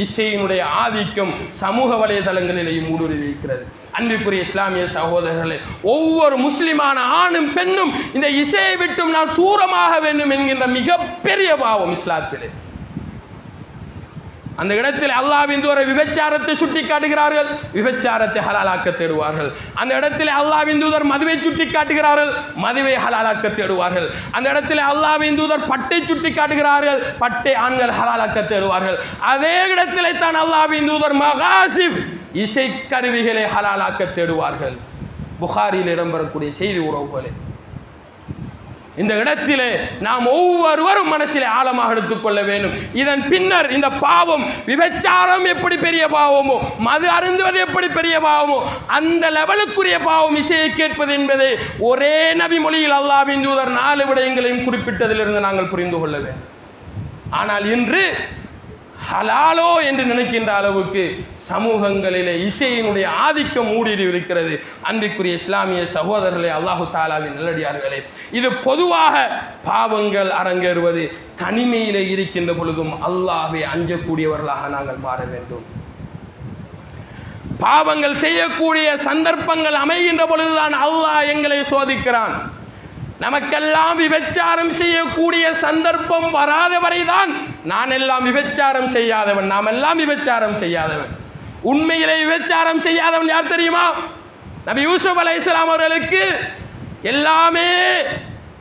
இசையினுடைய ஆதிக்கம் சமூக வலைதளங்களிலேயும் ஊடுருவி இருக்கிறது. அன்பிற்குரிய இஸ்லாமிய சகோதரர்களே, ஒவ்வொரு முஸ்லிமான ஆணும் பெண்ணும் இந்த இசையை விட்டும் நான் தூரமாக வேண்டும் என்கின்ற மிகப்பெரிய பாவம் இஸ்லாத்திலே. அந்த இடத்தில் அல்லாஹ்வின் தூதர் விபச்சாரத்தை சுட்டி காட்டுகிறார்கள், விபச்சாரத்தை ஹலாலாக்க தேடுவார்கள். அந்த இடத்தில் அல்லாஹ்வின் தூதர் மதுவை சுட்டி காட்டுகிறார்கள், மதுவை ஹலாலாக்க தேடுவார்கள். அந்த இடத்தில் அல்லாஹ்வின் தூதர் பட்டை சுட்டி காட்டுகிறார்கள், பட்டை ஆண்கள் ஹலாலாக்க தேடுவார்கள். அதே இடத்திலே தான் அல்லாஹ்வின் தூதர் மகாசிப் இசை கருவிகளை ஹலாலாக்க தேடுவார்கள். புகாரியில் இடம்பெறக்கூடிய செய்தி உறவுகளே, இந்த இடத்திலே நாம் ஒவ்வொருவரும் மனசிலே ஆழமாக எடுத்துக்கொள்ள வேண்டும். இதன் பின்னர் இந்த பாவம், விபச்சாரம் எப்படி பெரிய பாவமோ, மது அருந்துவது எப்படி பெரிய பாவமோ, அந்த லெவலுக்குரிய பாவம் இசையை கேட்பது என்பதை ஒரே நபி மொழியில் அல்லாஹ்வின் தூதர் 4 விடயங்களையும் குறிப்பிட்டதிலிருந்து நாங்கள் புரிந்து கொள்ள வேண்டும். ஆனால் இன்று ஹலாலோ என்று நினைக்கின்ற அளவுக்கு சமூகங்களிலே இசையினுடைய ஆதிக்கம் ஊடுருவி இருக்கிறது. அன்பிற்குரிய இஸ்லாமிய சகோதரர்களே, அல்லாஹு தாலாவின் நல்லடியார்களே, இது பொதுவாக பாவங்கள் அரங்கேறுவது தனிமையிலே இருக்கின்ற பொழுதும் அல்லாஹ்வை அஞ்சக்கூடியவர்களாக நாங்கள் மாற வேண்டும். பாவங்கள் செய்யக்கூடிய சந்தர்ப்பங்கள் அமைகின்ற பொழுதுதான் அல்லாஹ் எங்களை சோதிக்கிறான். நமக்கெல்லாம் விபச்சாரம் செய்யக்கூடிய சந்தர்ப்பம் வராத வரைதான் நான் எல்லாம் விபச்சாரம் செய்யாதவன், நாம் எல்லாம் விபச்சாரம் செய்யாதவன். உண்மையிலே விபச்சாரம் செய்யாதவன் யார் தெரியுமா? நபி யூசுப் அலைஹிஸ்ஸலாம் அவர்களுக்கு எல்லாமே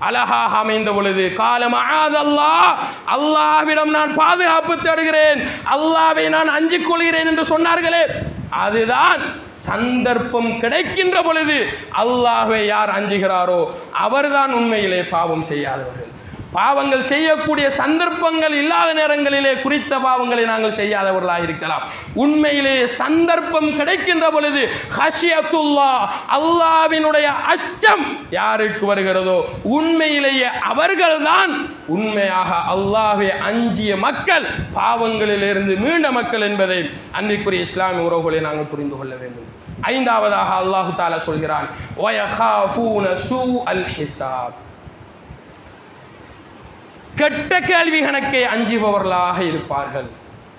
அழகாக அமைந்த பொழுது காலம் அல்லாஹ், அல்லாஹ்விடம் நான் பாதுகாப்பு தேடுகிறேன், அல்லாஹ்வை நான் அஞ்சிக் கொள்கிறேன் என்று சொன்னார்களே, அதுதான் சந்தர்ப்பம் கிடைக்கின்ற பொழுது அல்லாஹ்வை யார் அஞ்சுகிறாரோ அவர்தான் உண்மையிலே பாவம் செய்யாதவர்கள். பாவங்கள் செய்யக்கூடிய சந்தர்ப்பங்கள் இல்லாத நேரங்களிலே குறித்த பாவங்களை நாங்கள் செய்யாதவர்களாக இருக்கலாம். உண்மையிலே சந்தர்ப்பம் கிடைக்கின்ற பொழுது ஹஷியத்துல்லாஹ், அல்லாஹ்வினுடைய அச்சம் யாருக்கு வருகிறதோ உண்மையிலேயே அவர்கள்தான் உண்மையாக அல்லாஹ்வை அஞ்சிய மக்கள், பாவங்களிலிருந்து மீண்ட மக்கள் என்பதை அன்பிற்குரிய இஸ்லாமிய உறவுகளை நாங்கள் புரிந்து கொள்ள வேண்டும். 5வதாக அல்லாஹு தஆலா சொல்கிறான், வயகாஃபூன சூஅல் ஹிசாப், கெட்ட கேள்வி கணக்கை அஞ்சுபவர்களாக இருப்பார்கள்.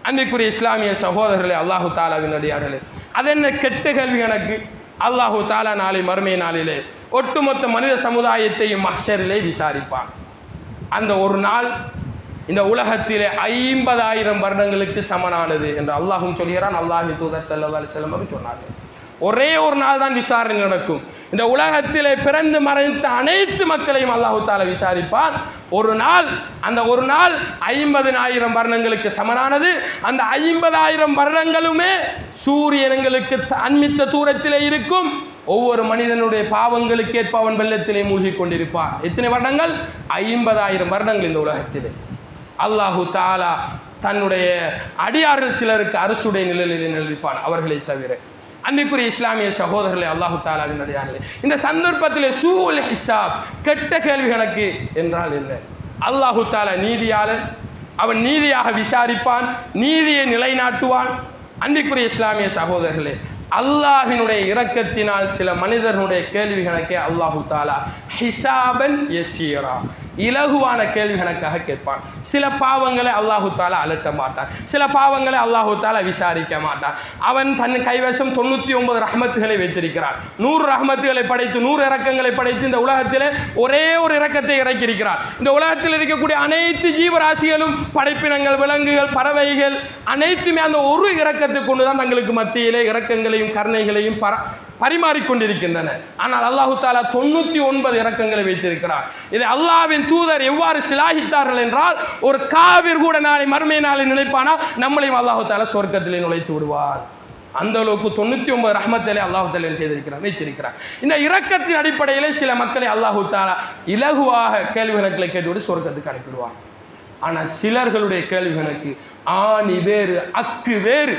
அன்பிற்குரிய இஸ்லாமிய சகோதரர்களே, அல்லாஹு தாலாவின் அடியார்களே, அது என்ன கெட்ட கேள்வி கணக்கு? அல்லாஹு தாலா நாளை மறுமை நாளிலே ஒட்டுமொத்த மனித சமுதாயத்தையும் மஹ்ஷரிலே விசாரிப்பான். அந்த ஒரு நாள் இந்த உலகத்திலே 50,000 வருடங்களுக்கு சமனானது என்று அல்லாஹும் சொல்கிறான், அல்லாஹ்வின் தூதர் ஸல்லல்லாஹு அலைஹி வஸல்லம் அவர்கள் சொன்னார்கள். ஒரே ஒரு நாள் தான் விசாரணை நடக்கும். இந்த உலகத்திலே பிறந்து மறைந்த அனைத்து மக்களையும் அல்லாஹு தஆலா விசாரிப்பான். ஒரு நாள், அந்த ஒரு நாள் 50,000 வருடங்களுக்கு சமனானது. அந்த 50,000 வருடங்களுமே சூரியன்களுக்கு அண்மித்த தூரத்திலே இருக்கும். ஒவ்வொரு மனிதனுடைய பாவங்களுக்கு ஏற்ப அவன் வெள்ளத்திலே மூழ்கி கொண்டிருப்பான். எத்தனை வருடங்கள்? 50,000 வருடங்கள் இந்த உலகத்திலே. அல்லாஹு தஆலா தன்னுடைய அடியார்கள் சிலருக்கு அரசுடைய நிலையில் நிலைப்பான், அவர்களை தவிர. அன்பிற்குரிய இஸ்லாமிய சகோதரர்களே, அல்லாஹு தஆலாவின் அடியார்களே, இந்த சந்தர்ப்பத்தில் சூல் ஹிசாப், கெட்ட கேள்வி கணக்கு என்றால் என்ன? அல்லாஹு தஆலா நீதியாளன், அவன் நீதியாக விசாரிப்பான், நீதியை நிலைநாட்டுவான். அன்பிற்குரிய இஸ்லாமிய சகோதரர்களே, அல்லாஹ்வினுடைய இரக்கத்தினால் சில மனிதர்களுடைய கேள்வி கணக்கை அல்லாஹு தஆலா ஹிசாபன் யஸீரா, இலகுவான கேள்வி கணக்காக கேட்பான். சில பாவங்களை அல்லாஹு தஆலா அலட்ட மாட்டான், சில பாவங்களை அல்லாஹு தஆலா விசாரிக்க மாட்டான். அவன் தன் கைவசம் 99 ரஹ்மத்துகளை வைத்திருக்கிறான். 100 ரஹ்மத்துகளை படைத்து 100 இரக்கங்களை படைத்து இந்த உலகத்தில் ஒரே ஒரு இரக்கத்தை இறக்கியிருக்கிறான். இந்த உலகத்தில் இருக்கக்கூடிய அனைத்து ஜீவராசிகளும், படைப்பினங்கள், விலங்குகள், பறவைகள் அனைத்துமே அந்த ஒரு இரக்கத்தை கொண்டுதான் தங்களுக்கு மத்தியிலே இரக்கங்களையும் கருணைகளையும் பரிமாறிக்கொண்டிருக்கின்றன. ஆனால் அல்லாஹு தாலா 99 இரக்கங்களை வைத்திருக்கிறார். இதை அல்லாஹ்வின் தூதர் எவ்வாறு சிலாகித்தார்கள் என்றால், ஒரு காவிர் கூட நாளை மறுமை நாளை நினைப்பானா நம்மளையும் அல்லாஹு தாலா சொர்க்கத்திலே நுழைத்து விடுவார். அந்த அளவுக்கு 99 ரஹ்மத்திலே அல்லாஹு தாலா செய்திருக்கிறார், வைத்திருக்கிறார். இந்த இரக்கத்தின் அடிப்படையிலே சில மக்களை அல்லாஹு தாலா இலகுவாக கேள்வி கணக்குகளை கேட்டுவிட்டு சொர்க்கத்துக்கு அனுப்பிடுவார். ஆனால் சிலர்களுடைய கேள்வி கணக்கு ஆணி வேறு அக்கு வேறு.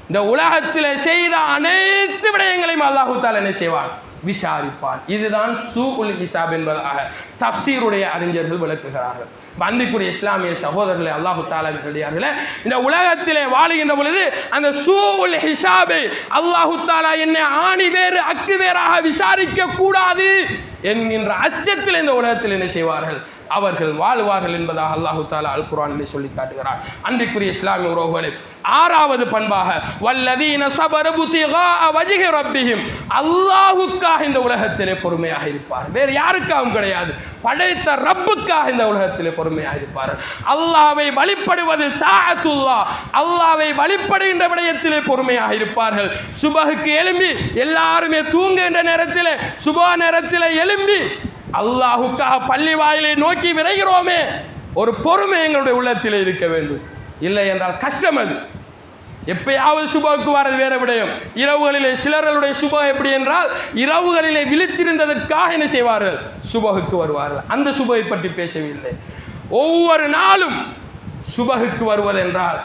இந்த உலகத்தில் செய்த அனைத்து விடயங்களையும் அல்லாஹு தாலா என்ன செய்வான்? விசாரிப்பான். இதுதான் சூஉல் ஹிசாப் என்பதாக தஃப்சீருடைய அறிஞர்கள் விளக்குகிறார்கள். அன்பிற்குரிய இஸ்லாமிய சகோதரர்களே, அல்லாஹு தாலாவினுடையார்களே, இந்த உலகத்திலே வாழுகின்ற பொழுது அந்த சூஉல் ஹிசாபை அல்லாஹு தாலா என்னை ஆணி வேறு அக்கு வேறாக விசாரிக்க கூடாது என்கின்ற அச்சத்தில் இந்த உலகத்தில் என்ன செய்வார்கள்? அவர்கள் வாழ்வார்கள் என்பதாக அல்லாஹு தாலா அல் குர்ஆனிலே சொல்லி காட்டுகிறார். அன்பிற்குரிய இஸ்லாமிய உறவுகளே, 6வது பண்பாக வல்லதீன ஸபரு புத்திகா வஜ்ஹி ரப்பிஹிம், அல்லாஹ்வுக்காக இந்த உலகத்திலே பொறுமையாக இருப்பார். வேறு யாருக்காகவும் கிடையாது, படைத்த ரப்புக்காக இந்த உலகத்திலே பொறுமையாக இருப்பார்கள். அல்லாஹ்வை வழிபடுவதில் தாஅத்துல்லாஹ், அல்லாஹ்வை வழிபடுகின்ற விடயத்திலே பொறுமையாக இருப்பார்கள். சுபஹுக்கு எழும்பி எல்லாருமே தூங்குகின்ற நேரத்திலே சுபஹ் நேரத்திலே எழும்பி அல்லாஹுக்காக பள்ளி வாயிலை நோக்கி விரைகிறோமே, ஒரு பொறுமை எங்களுடைய உள்ளத்தில் இருக்க வேண்டும். இல்லை என்றால் கஷ்டம். அது எப்பயாவது சுபகுக்கு வரது வேற விடயம். இரவுகளிலே சிலர்களுடைய சுபம் எப்படி என்றால், இரவுகளிலே விழித்திருந்ததற்காக என்ன செய்வார்கள்? சுபகுக்கு வருவார்கள். அந்த சுபகை பற்றி பேசவில்லை. ஒவ்வொரு நாளும் சுபகுக்கு வருவதென்றால்,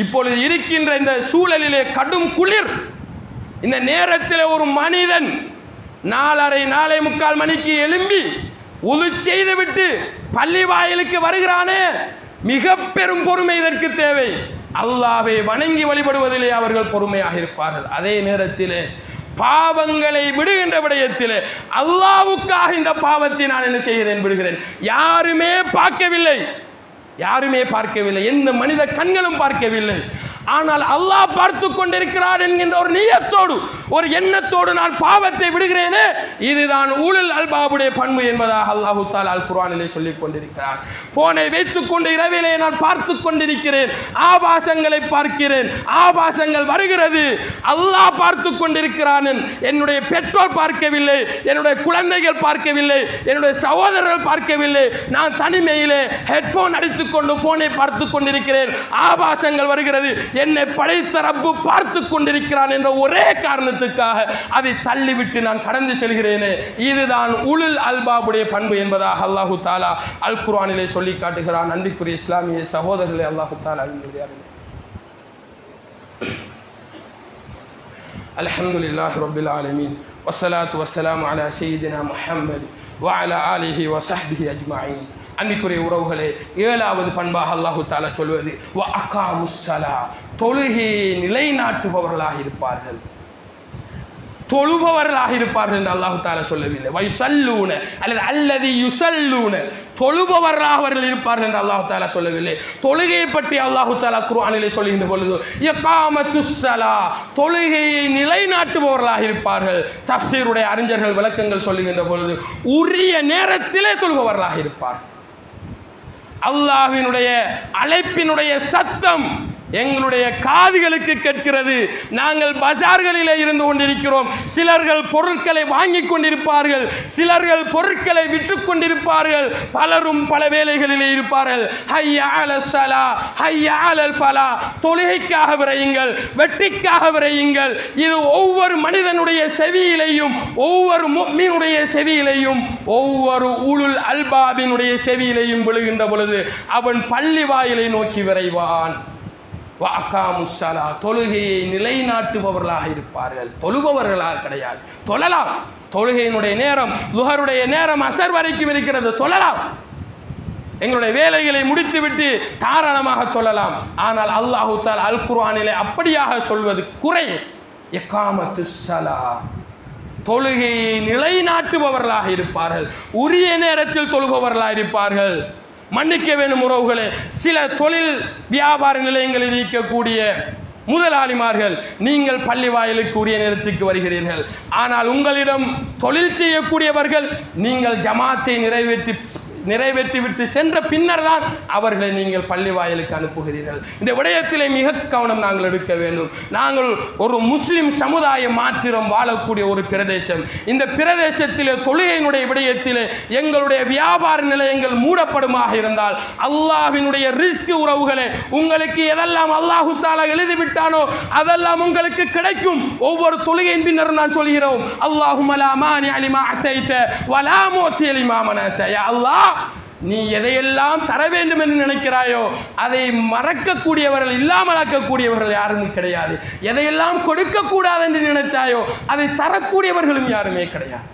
இப்பொழுது இருக்கின்ற இந்த சூழலிலே கடும் குளிர், இந்த நேரத்தில் ஒரு மனிதன் 4:30 மணிக்கு எழும்பி உது செய்துவிட்டு பள்ளி வாயிலுக்கு வருகிறானே, மிக பெரும் பொறுமை இதற்கு தேவை. அல்லாஹ்வை வணங்கி வழிபடுவதிலே அவர்கள் பொறுமையாக இருப்பார்கள். அதே நேரத்திலே பாவங்களை விடுகின்ற விடயத்திலே அல்லாஹ்வுக்காக இந்த பாவத்தை நான் என்ன செய்கிறேன்? விடுகிறேன். யாருமே பார்க்கவில்லை, யாருமே பார்க்கவில்லை, எந்த மனித கண்களும் பார்க்கவில்லை. ஆனால் அல்லாஹ் பார்த்து கொண்டிருக்கிறார் என்கின்ற ஒரு நியத்தோடு, ஒரு எண்ணத்தோடு நான் பாவத்தை விடுகிறேனே, இதுதான் உலுல் அல்பாபுடைய பண்பு என்பதாக அல்லாஹு தஆலா அல் குர்ஆனிலே சொல்லிக் கொண்டிருக்கிறார். போனை வைத்துக் கொண்டு இரவிலே நான் பார்த்து கொண்டிருக்கிறேன், ஆபாசங்களை பார்க்கிறேன், ஆபாசங்கள் வருகிறது, அல்லாஹ் பார்த்து கொண்டிருக்கிறான். என்னுடைய பெற்றோர் பார்க்கவில்லை, என்னுடைய குழந்தைகள் பார்க்கவில்லை, என்னுடைய சகோதரர்கள் பார்க்கவில்லை, நான் தனிமையிலே ஹெட்போன் அடித்துக்கொண்டு போனை பார்த்து கொண்டிருக்கிறேன், ஆபாசங்கள் வருகிறது, என்னை படைத்த ரப்பு பார்த்து கொண்டிருக்கிறான் என்ற ஒரே காரணத்துக்காக அதை தள்ளிவிட்டு நான் கடந்து செல்கிறேனே, இதுதான் உலுல் அல்பாபுடைய பண்பு என்பதாக அல்லாஹு தாலா அல் குர்ஆனிலே சொல்லி காட்டுகிறான். அன்பிற்குரிய இஸ்லாமிய சகோதரர்களே, அல்லாஹு தாலா அல்ஹம்துலில்லாஹி ரப்பில் ஆலமீன் வஸ்ஸலாத்து வஸ்ஸலாமு அலா சய்யிதினா முஹம்மது வ அலா ஆலிஹி வ ஸஹ்பிஹி அஜ்மஈன். அன்பிற்குரிய உறவுகளே, 7வது பண்பாக அல்லாஹு தாலா சொல்வது வ அகாமுஸ்ஸலா, தொழுகையை நிலைநாட்டுபவர்களாக இருப்பார்கள், தொழுபவர்களாக இருப்பார்கள் என்று அல்லாஹு தாலா சொல்லவில்லை. வயுசல்லூன அல்லது அல்லதி யுசல்லூன, தொழுபவர்களாக அவர்கள் இருப்பார்கள் என்று அல்லாஹு தாலா சொல்லவில்லை. தொழுகையை பற்றி அல்லாஹு தாலா குர்ஆனிலே சொல்லுகின்ற பொழுது இகாமத்துஸ்ஸலா, தொழுகையை நிலைநாட்டுபவர்களாக இருப்பார்கள். தஃப்சீருடைய அறிஞர்கள் விளக்கங்கள் சொல்லுகின்ற பொழுது உரிய நேரத்திலே தொழுபவர்களாக இருப்பார்கள். அல்லாஹ்வினுடைய அழைப்பினுடைய சத்தம் எங்களுடைய காதுகளுக்கு கேட்கிறது. நாங்கள் பஜார்களிலே இருந்து கொண்டிருக்கிறோம், சிலர்கள் பொருட்களை வாங்கி கொண்டிருப்பார்கள், சிலர்கள் பொருட்களை விற்று கொண்டிருப்பார்கள், பலரும் பல வேலைகளிலே இருப்பார்கள். ஹய்யா அலஸ் ஸலா ஹய்யா அலல் ஃபலா, தொழுகைக்காக விரையுங்கள், வெற்றிக்காக விரையுங்கள். இது ஒவ்வொரு மனிதனுடைய செவியிலையும், ஒவ்வொரு முஃமினுடைய செவியிலையும், ஒவ்வொரு உலுல் அல்பாபினுடைய செவியிலையும் விழுகின்ற பொழுது அவன் பள்ளி வாயிலை நோக்கி விரைவான். வஅகாமுஸ்ஸலா, தொழுகையை நிலைநாட்டுபவர்களாக இருப்பார்கள், தொழுபவர்களாக கிடையாது. தொழலாம், தொழுகையினுடைய நேரம் லுஹருடைய நேரம் அஸர் வரைக்கும் இருக்கிறது, தொழலாம். எங்களுடைய வேலைகளை முடித்துவிட்டு தாராளமாக சொல்லலாம். ஆனால் அல்லாஹு தஆலா அல் குர்ஆனிலே அப்படியாக சொல்வது குறை. இகாமத்துஸ்ஸலா, தொழுகையை நிலைநாட்டுபவர்களாக இருப்பார்கள், உரிய நேரத்தில் தொழுபவர்களாக இருப்பார்கள். மன்னிக்க வேண்டும் உறவுகளே, சில தொழில் வியாபார நிலையங்களில் இருக்கக்கூடிய முதலாளிமார்கள், நீங்கள் பள்ளி வாயிலுக்கு உரிய நேரத்துக்கு வருகிறீர்கள், ஆனால் உங்களிடம் தொழில் செய்யக்கூடியவர்கள் நீங்கள் ஜமாத்தை நிறைவேற்றி நிறைவேற்றிவிட்டு சென்ற பின்னர் தான் அவர்களை நீங்கள் பள்ளி வாயிலுக்கு அனுப்புகிறீர்கள். இந்த விடயத்திலே மிக கவனம் நாங்கள் எடுக்க வேண்டும். நாங்கள் ஒரு முஸ்லிம் சமுதாயம் மாத்திரம் வாழக்கூடிய ஒரு பிரதேசம். இந்த பிரதேசத்திலே தொழுகையினுடைய விடயத்திலே எங்களுடைய வியாபார நிலையங்கள் மூடப்படுமாக இருந்தால் அல்லாஹ்வினுடைய ரிஸ்க் உறவுகளே, உங்களுக்கு எதெல்லாம் அல்லாஹு தஆலா எழுதிவிட்டானோ அதெல்லாம் உங்களுக்கு கிடைக்கும். ஒவ்வொரு தொழுகையின் பின்னர் நான் சொல்கிறோம், அல்லாஹும்ம லா மானி லிமா அதைத வலா மூதி லிமா மனத. யா அல்லாஹ், நீ எதையெல்லாம் தர வேண்டும் என்று நினைக்கிறாயோ அதை மறக்கக்கூடியவர்கள், இல்லாமலாக்கக்கூடியவர்கள் யாருமே கிடையாது. எதையெல்லாம் கொடுக்கக்கூடாது என்று நினைத்தாயோ அதை தரக்கூடியவர்களும் யாருமே கிடையாது.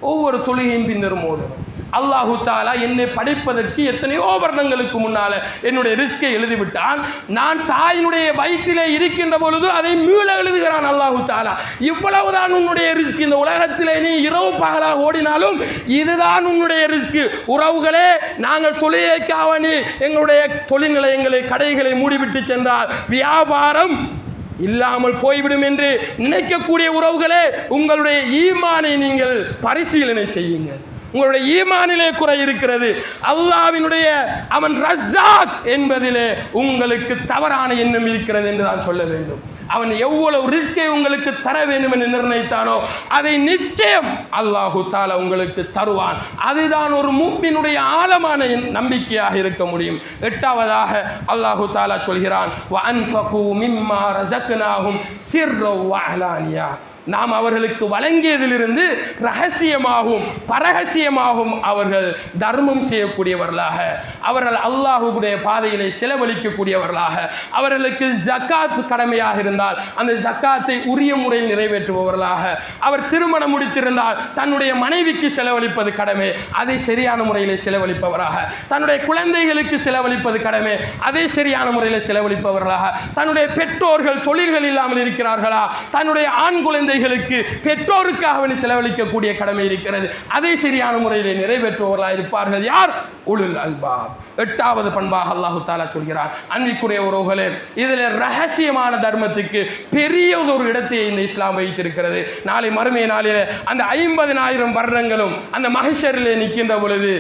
ஒவ்வொரு தொழுகையின் பின்னரும் ஓதும், அல்லாஹு தஆலா என்னை படைப்பதற்கு எத்தனையோ வருடங்களுக்கு முன்னால என்னுடைய ரிஸ்கை எழுதிவிட்டான். நான் தாயினுடைய வயிற்றிலே இருக்கின்ற பொழுது அதை மீள எழுதுகிறான் அல்லாஹு தஆலா. இவ்வளவுதான் உன்னுடைய ரிஸ்க். இந்த உலகத்திலே நீ இரவு பகலாக ஓடினாலும் இதுதான் உன்னுடைய ரிஸ்க். உறவுகளே, நாங்கள் தொழிலைக்காக எங்களுடைய தொழில் நிலையங்களை, கடைகளை மூடிவிட்டு சென்றால் வியாபாரம் இல்லாமல் போய்விடும் என்று நினைக்கக்கூடிய உறவுகளே, உங்களுடைய ஈமானை நீங்கள் பரிசீலனை செய்யுங்கள். உங்களுடைய ஈமானிலே குறை இருக்கிறது. அல்லாஹ்வினுடைய அவன் ரஸாக் என்பதிலே உங்களுக்கு தவறான எண்ணம் இருக்கிறது என்று நான் சொல்ல வேண்டும். அவன் எவ்வளவு ரிஸ்கை உங்களுக்கு தர வேண்டும் என்று நிர்ணயித்தானோ அதை நிச்சயம் அல்லாஹு தஆலா உங்களுக்கு தருவான். அதுதான் ஒரு முஃமினுடைய ஆழமான நம்பிக்கையாக இருக்க முடியும். எட்டாவதாக அல்லாஹு தஆலா சொல்கிறான், வ அன்ஃபகு மிம்மா ரஸக்னாஹும் சிர்ரன் வ அலானியா. நாம் அவர்களுக்கு வழங்கியதிலிருந்து ரகசியமாகவும் பரகசியமாகவும் அவர்கள் தர்மம் செய்யக்கூடியவர்களாக, அவர்கள் அல்லாஹ்வுடைய பாதையிலே செலவழிக்கக்கூடியவர்களாக, அவர்களுக்கு ஜக்காத் கடமையாக இருந்தால் அந்த ஜக்காத்தை உரிய முறையில் நிறைவேற்றுபவர்களாக, அவர் திருமணம் முடித்திருந்தால் தன்னுடைய மனைவிக்கு செலவழிப்பது கடமை, அதை சரியான முறையில் செலவழிப்பவராக, தன்னுடைய குழந்தைகளுக்கு செலவழிப்பது கடமை, அதை சரியான முறையில் செலவழிப்பவர்களாக, தன்னுடைய பெற்றோர்கள் தொழில்கள் இல்லாமல் இருக்கிறார்களா, தன்னுடைய ஆண் குழந்தை பெற்றோருக்காக செலவழிக்கக்கூடிய கடமை இருக்கிறது, அதை சரியான முறையில் நிறைவேற்றுபவர்களாக இருப்பார்கள். யார்? உலுல் அல்பாப். எட்டாவது பண்பாக அல்லாஹு தஆலா சொல்கிறார், அன்பிற்குரிய உறவுகளே, இதில் ரகசியமான தர்மத்துக்கு பெரிய ஒரு இடத்தை இந்த இஸ்லாம் வைத்திருக்கிறது. நாளை மறுமை நாளில் அந்த 50,000 வருடங்களும் அந்த மஹ்ஷரிலே நிற்கின்ற பொழுது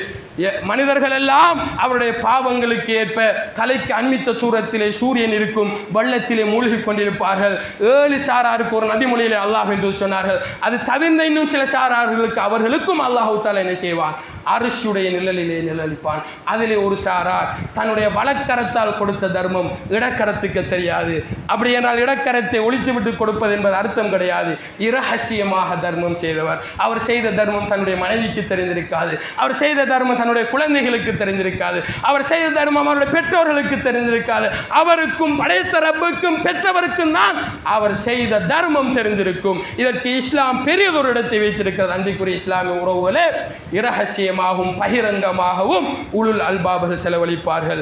மனிதர்கள் எல்லாம் அவருடைய பாவங்களுக்கு ஏற்ப தலைக்கு அண்மித்த தூரத்திலே சூரியன் இருக்கும் வெள்ளத்திலே மூழ்கி கொண்டிருப்பார்கள். 7 சாராருக்கு ஒரு நபிமொழியிலே அல்லாஹ் என்று சொன்னார்கள். அது தவிர்ந்த இன்னும் சில சாரார்களுக்கு அவர்களுக்கும் அல்லாஹ் தஆலா என்ன செய்வான்? அரிசியுடைய நிழலிலே நிழலிப்பான். அதிலே ஒரு சாரார் தன்னுடைய வலக்கரத்தால் கொடுத்த தர்மம் இடக்கரத்துக்கு தெரியாது. அப்படி என்றால் இடக்கரத்தை ஒழித்துவிட்டு கொடுப்பது என்பது அர்த்தம் கிடையாது. இரகசியமாக தர்மம் செய்தவர், அவர் செய்த தர்மம் தன்னுடைய மனைவிக்கு தெரிந்திருக்காது, அவர் செய்த தர்மம் தன்னுடைய குழந்தைகளுக்கு தெரிந்திருக்காது, அவர் செய்த தர்மம் அவருடைய பெற்றோர்களுக்கு தெரிந்திருக்காது. அவருக்கும் படைத்த ரப்புக்கும் பெற்றவருக்கும் தான் அவர் செய்த தர்மம் தெரிந்திருக்கும். இதற்கு இஸ்லாம் பெரியதொரு இடத்தை வைத்திருக்கிறது. அன்பிற்குரிய இஸ்லாமிய உறவுகளே, இரகசியம் பகிரங்கமாகவும் உலுல் அல்பாபர்கள் செலவழிப்பார்கள்.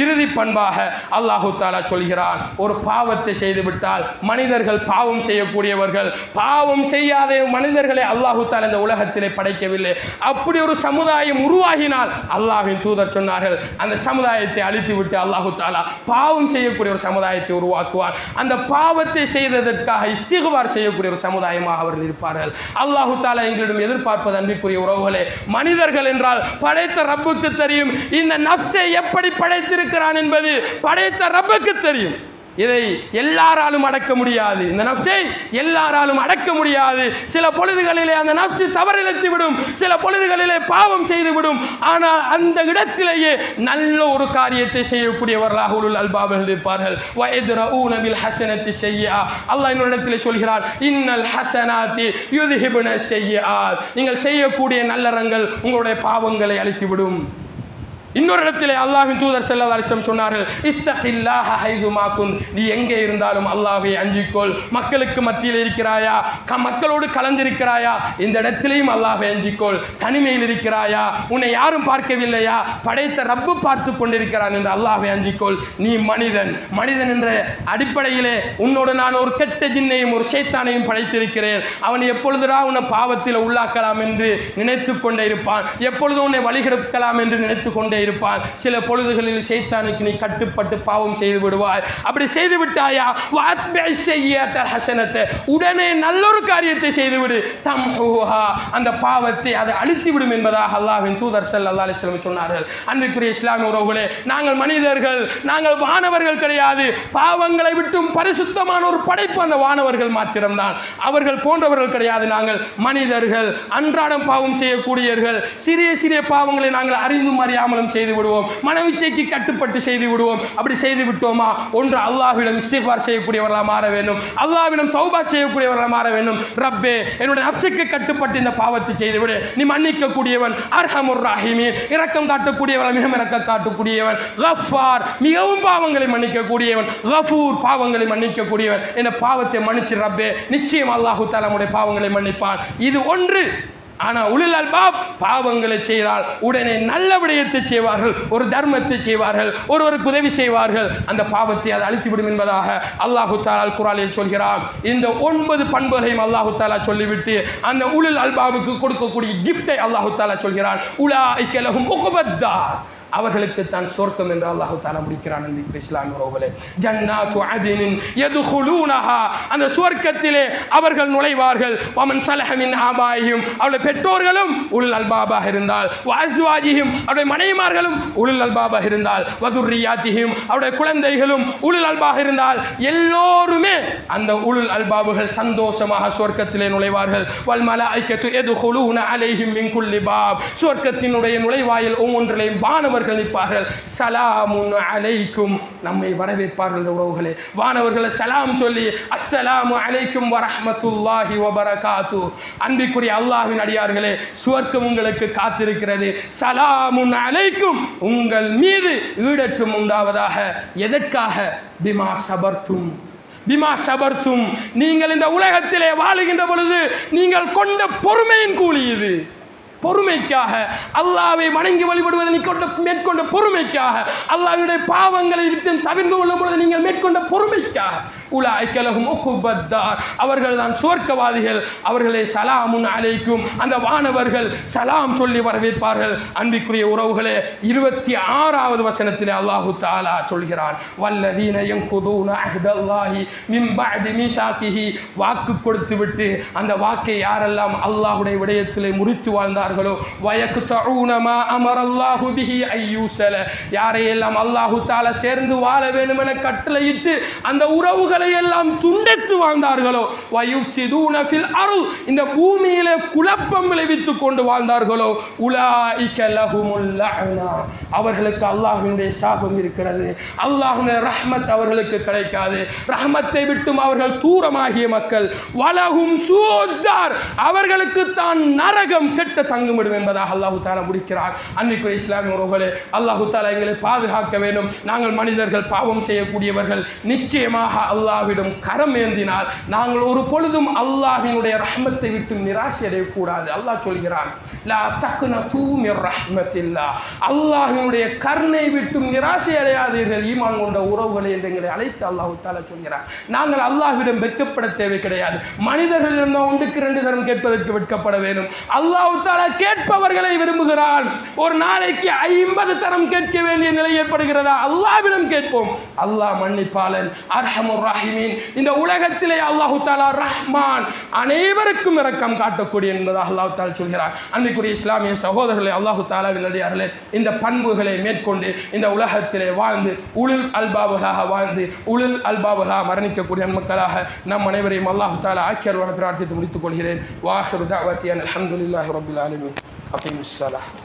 இறுதி பண்பாக அல்லாஹு தஆலா சொல்கிறான், ஒரு பாவத்தை செய்துவிட்டால் மனிதர்கள் பாவம் செய்யக்கூடியவர்கள், பாவம் செய்யாத மனிதர்களை அல்லாஹு தஆலா இந்த உலகத்திலே படைக்கவில்லை. அப்படி ஒரு சமுதாயம் உருவாகினால் அல்லாஹ்வின் தூதர் சொன்னார்கள், அந்த சமுதாயத்தை அழித்துவிட்டு அல்லாஹு தஆலா பாவம் செய்யக்கூடிய ஒரு சமுதாயத்தை உருவாக்குவார். அந்த பாவத்தை செய்ததற்காக இஸ்திக்பார் செய்யக்கூடிய ஒரு சமுதாயமாக அவர்கள் இருப்பார்கள். அல்லாஹு தஆலா எதிர்பார்ப்பது அன்பிற்குரிய உறவுகளே, மனிதர்கள் என்றால் படைத்த ரப்புக்கு தெரியும் இந்த நஃப்ஸை எப்படி படைத்திருக்கிறான் என்பது படைத்த ரப்புக்கு தெரியும். இதை எல்லாராலும் அடக்க முடியாது. இந்த நஃப்ஸை எல்லாராலும் அடக்க முடியாது. சில பொழுதுகளிலே அந்த நஃப்ஸ் தவறிழைத்து விடும், சில பொழுதுகளிலே பாவம் செய்துவிடும். ஆனால் அந்த இடத்திலேயே நல்ல ஒரு காரியத்தை செய்யக்கூடியவர்களாக உலுல் அல்பாபர்கள் இருப்பார்கள். வயத்ரஊன பில் ஹஸனத்தி ஸய்யிஆ. அல்லாஹ் இன்னொரு இடத்திலே சொல்கிறான், இன்னல் ஹஸனாத்தி யுத்ஹிபுன ஸய்யிஆத். நீங்கள் செய்யக்கூடிய நல்லறங்கள் உங்களுடைய பாவங்களை அழித்துவிடும். இன்னொரு இடத்திலே அல்லாஹ்வின் தூதர் ஸல்லல்லாஹு அலைஹி வஸல்லம் சொன்னார்கள், இத்தகில்லாஹ ஹைதுமா குன். நீ எங்கே இருந்தாலும் அல்லாஹ்வை அஞ்சிக்கொள். மக்களுக்கு மத்தியில் இருக்கிறாயா, மக்களோடு கலந்திருக்கிறாயா, இந்த இடத்திலேயும் அல்லாஹ்வை அஞ்சிக்கொள். தனிமையில் இருக்கிறாயா, உன்னை யாரும் பார்க்கவில்லையா, படைத்த ரப்பு பார்த்து கொண்டிருக்கிறான் என்று அல்லாஹ்வை அஞ்சிக்கொள். நீ மனிதன், மனிதன் என்ற அடிப்படையிலே உன்னோடு நான் ஒரு கெட்ட ஜின்னையும் ஒரு ஷைத்தானையும் படைத்திருக்கிறேன். அவன் எப்பொழுதுடா உன்னை பாவத்தில் உள்ளாக்கலாம் என்று நினைத்து கொண்டே இருப்பான், எப்பொழுதும் உன்னை வழிகெடுக்கலாம் என்று நினைத்து கொண்டே இருப்பான். சில பொழுதுகளில் ஷைத்தானுக்கு நீ கட்டுப்பட்டு பாவம் செய்து விடுவாய். அப்படி செய்து விட்டாயா, உடனே நல்லொரு காரியத்தை செய்துவிடு, தம்ஹூஹா, அந்த பாவத்தை அதை அழித்து விடும் என்பதாக அல்லாஹ்வின் தூதர் ஸல்லல்லாஹு அலைஹி வஸல்லம் சொன்னார்கள். அன்பிற்குரிய இஸ்லாமிய உறவுகளே, நாங்கள் மனிதர்கள், நாங்கள் வானவர்கள் கிடையாது. பாவங்களை விட்டும் பரிசுத்தமான ஒரு படைப்பு அந்த வானவர்கள் மாத்திரம்தான். அவர்கள் போன்றவர்கள் கிடையாது. நாங்கள் மனிதர்கள், அன்றாடம் பாவம் செய்யக்கூடியவர்கள். சிறிய சிறிய பாவங்களை நாங்கள் அறிந்தும் அறியாமலும் செய்து விடுவோம். மனவிச்சைக்கு கட்டுப்பட்டு செய்து விடுவோம். அப்படி செய்து விட்டோமா, ஒன்று அல்லாஹ்விடம் இஸ்திக்பார் செய்யக்கூடியவர்களாக மாற வேண்டும், அல்லாஹ்விடம் தௌபா செய்யக்கூடியவர்களாக மாற வேண்டும். ரப்பே, என்னுடைய நஃப்ஸுக்கு கட்டுப்பட்டு இந்த பாவத்தை செய்துவிடு, நீ மன்னிக்க கூடியவன், அர்ஹமுர் ரஹீமீன், இரக்கம் காட்டக்கூடியவன், மிகவும் இரக்கம் காட்டக்கூடியவன், கஃபார், மிகவும் பாவங்களை மன்னிக்க கூடியவன், கஃபூர், பாவங்களை மன்னிக்க கூடியவன். இந்த பாவத்தை மன்னிச்சு ரப்பே, நிச்சயம் அல்லாஹு தஆலா நம்முடைய பாவங்களை மன்னிப்பான். இது ஒன்று. ஆனால் உலுல் அல்பாப் பாவங்களை செய்தால் உடனே நல்ல விடயத்தை செய்வார்கள், ஒரு தர்மத்தை செய்வார்கள், ஒருவருக்கு உதவி செய்வார்கள், அந்த பாவத்தை அது அழித்துவிடும் என்பதாக அல்லாஹு தஆலா குர்ஆனில் சொல்கிறார். இந்த 9 பண்புகளையும் அல்லாஹு தஆலா சொல்லிவிட்டு அந்த உலுல் அல்பாபுக்கு கொடுக்கக்கூடிய கிஃப்டை அல்லாஹு தஆலா சொல்கிறான். உலாஇக லஹும் உக்பத்தார், அவர்களுக்கு தான் சொர்க்கம் என்று அல்லாஹ் தஆலா முடிக்கிறான். அன்பிற்குரிய இஸ்லாமிய உறவுகளே, ஜன்னாத்து அத்னின் யதுகுலூனஹா, அந்த சொர்க்கத்திலே அவர்கள் நுழைவார்கள். வமன் ஸலஹ மின் ஆபாயிஹிம், அவருடைய பெற்றோர்களும் உலுல் அல்பாபாக இருந்தால், வஅஸ்வாஜிஹிம், அவருடைய மனைவிமார்களும் உலுல் அல்பாபாக இருந்தால், வதுர்ரியாத்திஹிம், அவருடைய குழந்தைகளும் உலுல் அல்பாக இருந்தால், எல்லோருமே அந்த உலுல் அல்பாபுகள் சந்தோஷமாக சொர்க்கத்திலே நுழைவார்கள். வல் மலாயிகத்து யதுகுலூன அலைஹிம் மின் குல்லி பாப், சொர்க்கத்தினுடைய நுழைவாயில் ஒவ்வொன்றிலேயும் வானவர் நிற்பார்கள். சலாமுன் அலைக்கும், நம்மை வரவேற்பார்கள். உறவுகளே, வானவர்களை சலாம் சொல்லி அஸ்ஸலாமு அலைக்கும் வரஹ்மத்துல்லாஹி வபரகாத்து. அன்பிற்குரிய அல்லாஹ்வின் அடியார்களே, சுவர்க்கம் உங்களுக்கு காத்திருக்கிறது. சலாமுன் அலைக்கும், உங்கள் மீது ஈடற்றும் உண்டாவதாக. எதற்காக? பிமா சபர்தும், பிமா சபர்தும், நீங்கள் இந்த உலகத்திலே வாழுகின்ற பொழுது நீங்கள் கொண்ட பொறுமையின் கூலி இது. பொறுமைக்காக, அல்லாஹ்வை வணங்கி வழிபடுவதை மேற்கொண்ட பொறுமைக்காக, அல்லாஹ்வுடைய பாவங்களை விட்டு தவிர்த்து கொள்ளும் பொழுது நீங்கள் மேற்கொண்ட பொறுமைக்காக. உலாஇக லஹும் உக்பத்தார், அவர்கள் தான் சுவர்க்கவாதிகள். அவர்களே சலாமுன் அலைக்கும், அந்த வானவர்கள் சலாம் சொல்லி வரவேற்பார்கள். அன்பிற்குரிய உறவுகளே, 26வது வசனத்திலே அல்லாஹு தஆலா சொல்கிறான், வல்லதீன யன்குதூன அஹ்தல்லாஹி மின் பஅதி மீசாகிஹி, வாக்கு கொடுத்து விட்டு அந்த வாக்கை யாரெல்லாம் அல்லாஹ்வுடைய விடயத்திலே முறித்து வாழ்ந்தார்களோ, வயக்தஊன மா அமரல்லாஹு பிஹி அய்யூஸல, யாரையெல்லாம் அல்லாஹு தஆலா சேர்ந்து வாழ வேண்டும் என கட்டளையிட்டு அந்த உறவுகளை எல்லாம் துண்டித்து வாழ்ந்தார்களோ, வயுஃசிதூன ஃபில் அர்த், இந்த பூமியிலே குழப்பம் விளைவித்துக் கொண்டு வாழ்ந்தார்களோ, உலாஇக லஹுமுல் லஅனா, அவர்களுக்கு அல்லாஹ்வுடைய சாபம் இருக்கிறது. அல்லாஹ்வுடைய ரஹ்மத் அவர்களுக்கு கிடைக்காது. ரஹ்மத்தை விட்டும் அவர்கள் தூரமாகிய மக்கள். வலஹும் சூத்தார், அவர்களுக்கு தான் நரகம் கெட்ட தங்குமிடும் என்பதாக அல்லாஹு தஆலா முடிக்கிறார். அன்பிற்குரிய இஸ்லாமிய உறவுகளே, அல்லாஹு தஆலா எங்களை பாதுகாக்க வேண்டும். நாங்கள் மனிதர்கள், பாவம் செய்யக்கூடியவர்கள். நிச்சயமாக அல்லாஹ்விடம் கரம் ஏந்தினால் நாங்கள் ஒரு பொழுதும் அல்லாஹ்வினுடைய ரஹ்மத்தை விட்டு நிராசை அடையக்கூடாது. அல்லாஹ் சொல்கிறான், லா தக்னது மிர் ரஹ்மத்தில்லாஹ், அல்லாஹ்வினுடைய கருணை விட்டும் நிராசை அடையாதீர்கள் ஈமான் கொண்ட உறவுகளை என்று எங்களை அழைத்து அல்லாஹு தஆலா சொல்கிறார். நாங்கள் அல்லாஹ்விடம் வெட்கப்பட தேவை கிடையாது. மனிதர்களிடம் ஒன்றுக்கு 2 தரம் கேட்பதற்கு வெட்கப்பட வேண்டும். அல்லாஹு தஆலா கேட்பவர்களை விரும்புகிறான். ஒரு நாளைக்கு 50 தரம் கேட்க வேண்டிய நிலை ஏற்படுகிறதா? அல்லாஹ்விடம் கேட்போம். அல்லாஹ் மன்னிப்பாளன், அர்ஹமுர் ரஹீமீன். இந்த உலகத்திலே அல்லாஹு தஆலா ரஹ்மான், அனைவருக்கும் இரக்கம் காட்டக்கூடிய என்பதாக அல்லாஹு தஆலா சொல்கிறார். அன்பிற்குரிய இஸ்லாமிய சகோதரர்களே, அல்லாஹு தஆலாவின் அடியார்களே, இந்த பண்புகளை மேற்கொண்டு இந்த உலகத்திலே வாழ்ந்து உலுல் அல்பாபுகளாக வாழ்ந்து உலுல் அல்பாபுகளாக மரணிக்கக்கூடிய மக்களாக நம் அனைவரையும் அல்லாஹு தஆலா ஆக்கியருள பிரார்த்தித்து முடித்துக் கொள்கிறேன். வாஹிரு தஅவத்தி அல்ஹம்துலில்லாஹி ரப்பில் ஆலமீன். அகீமுஸ் ஸலாத்.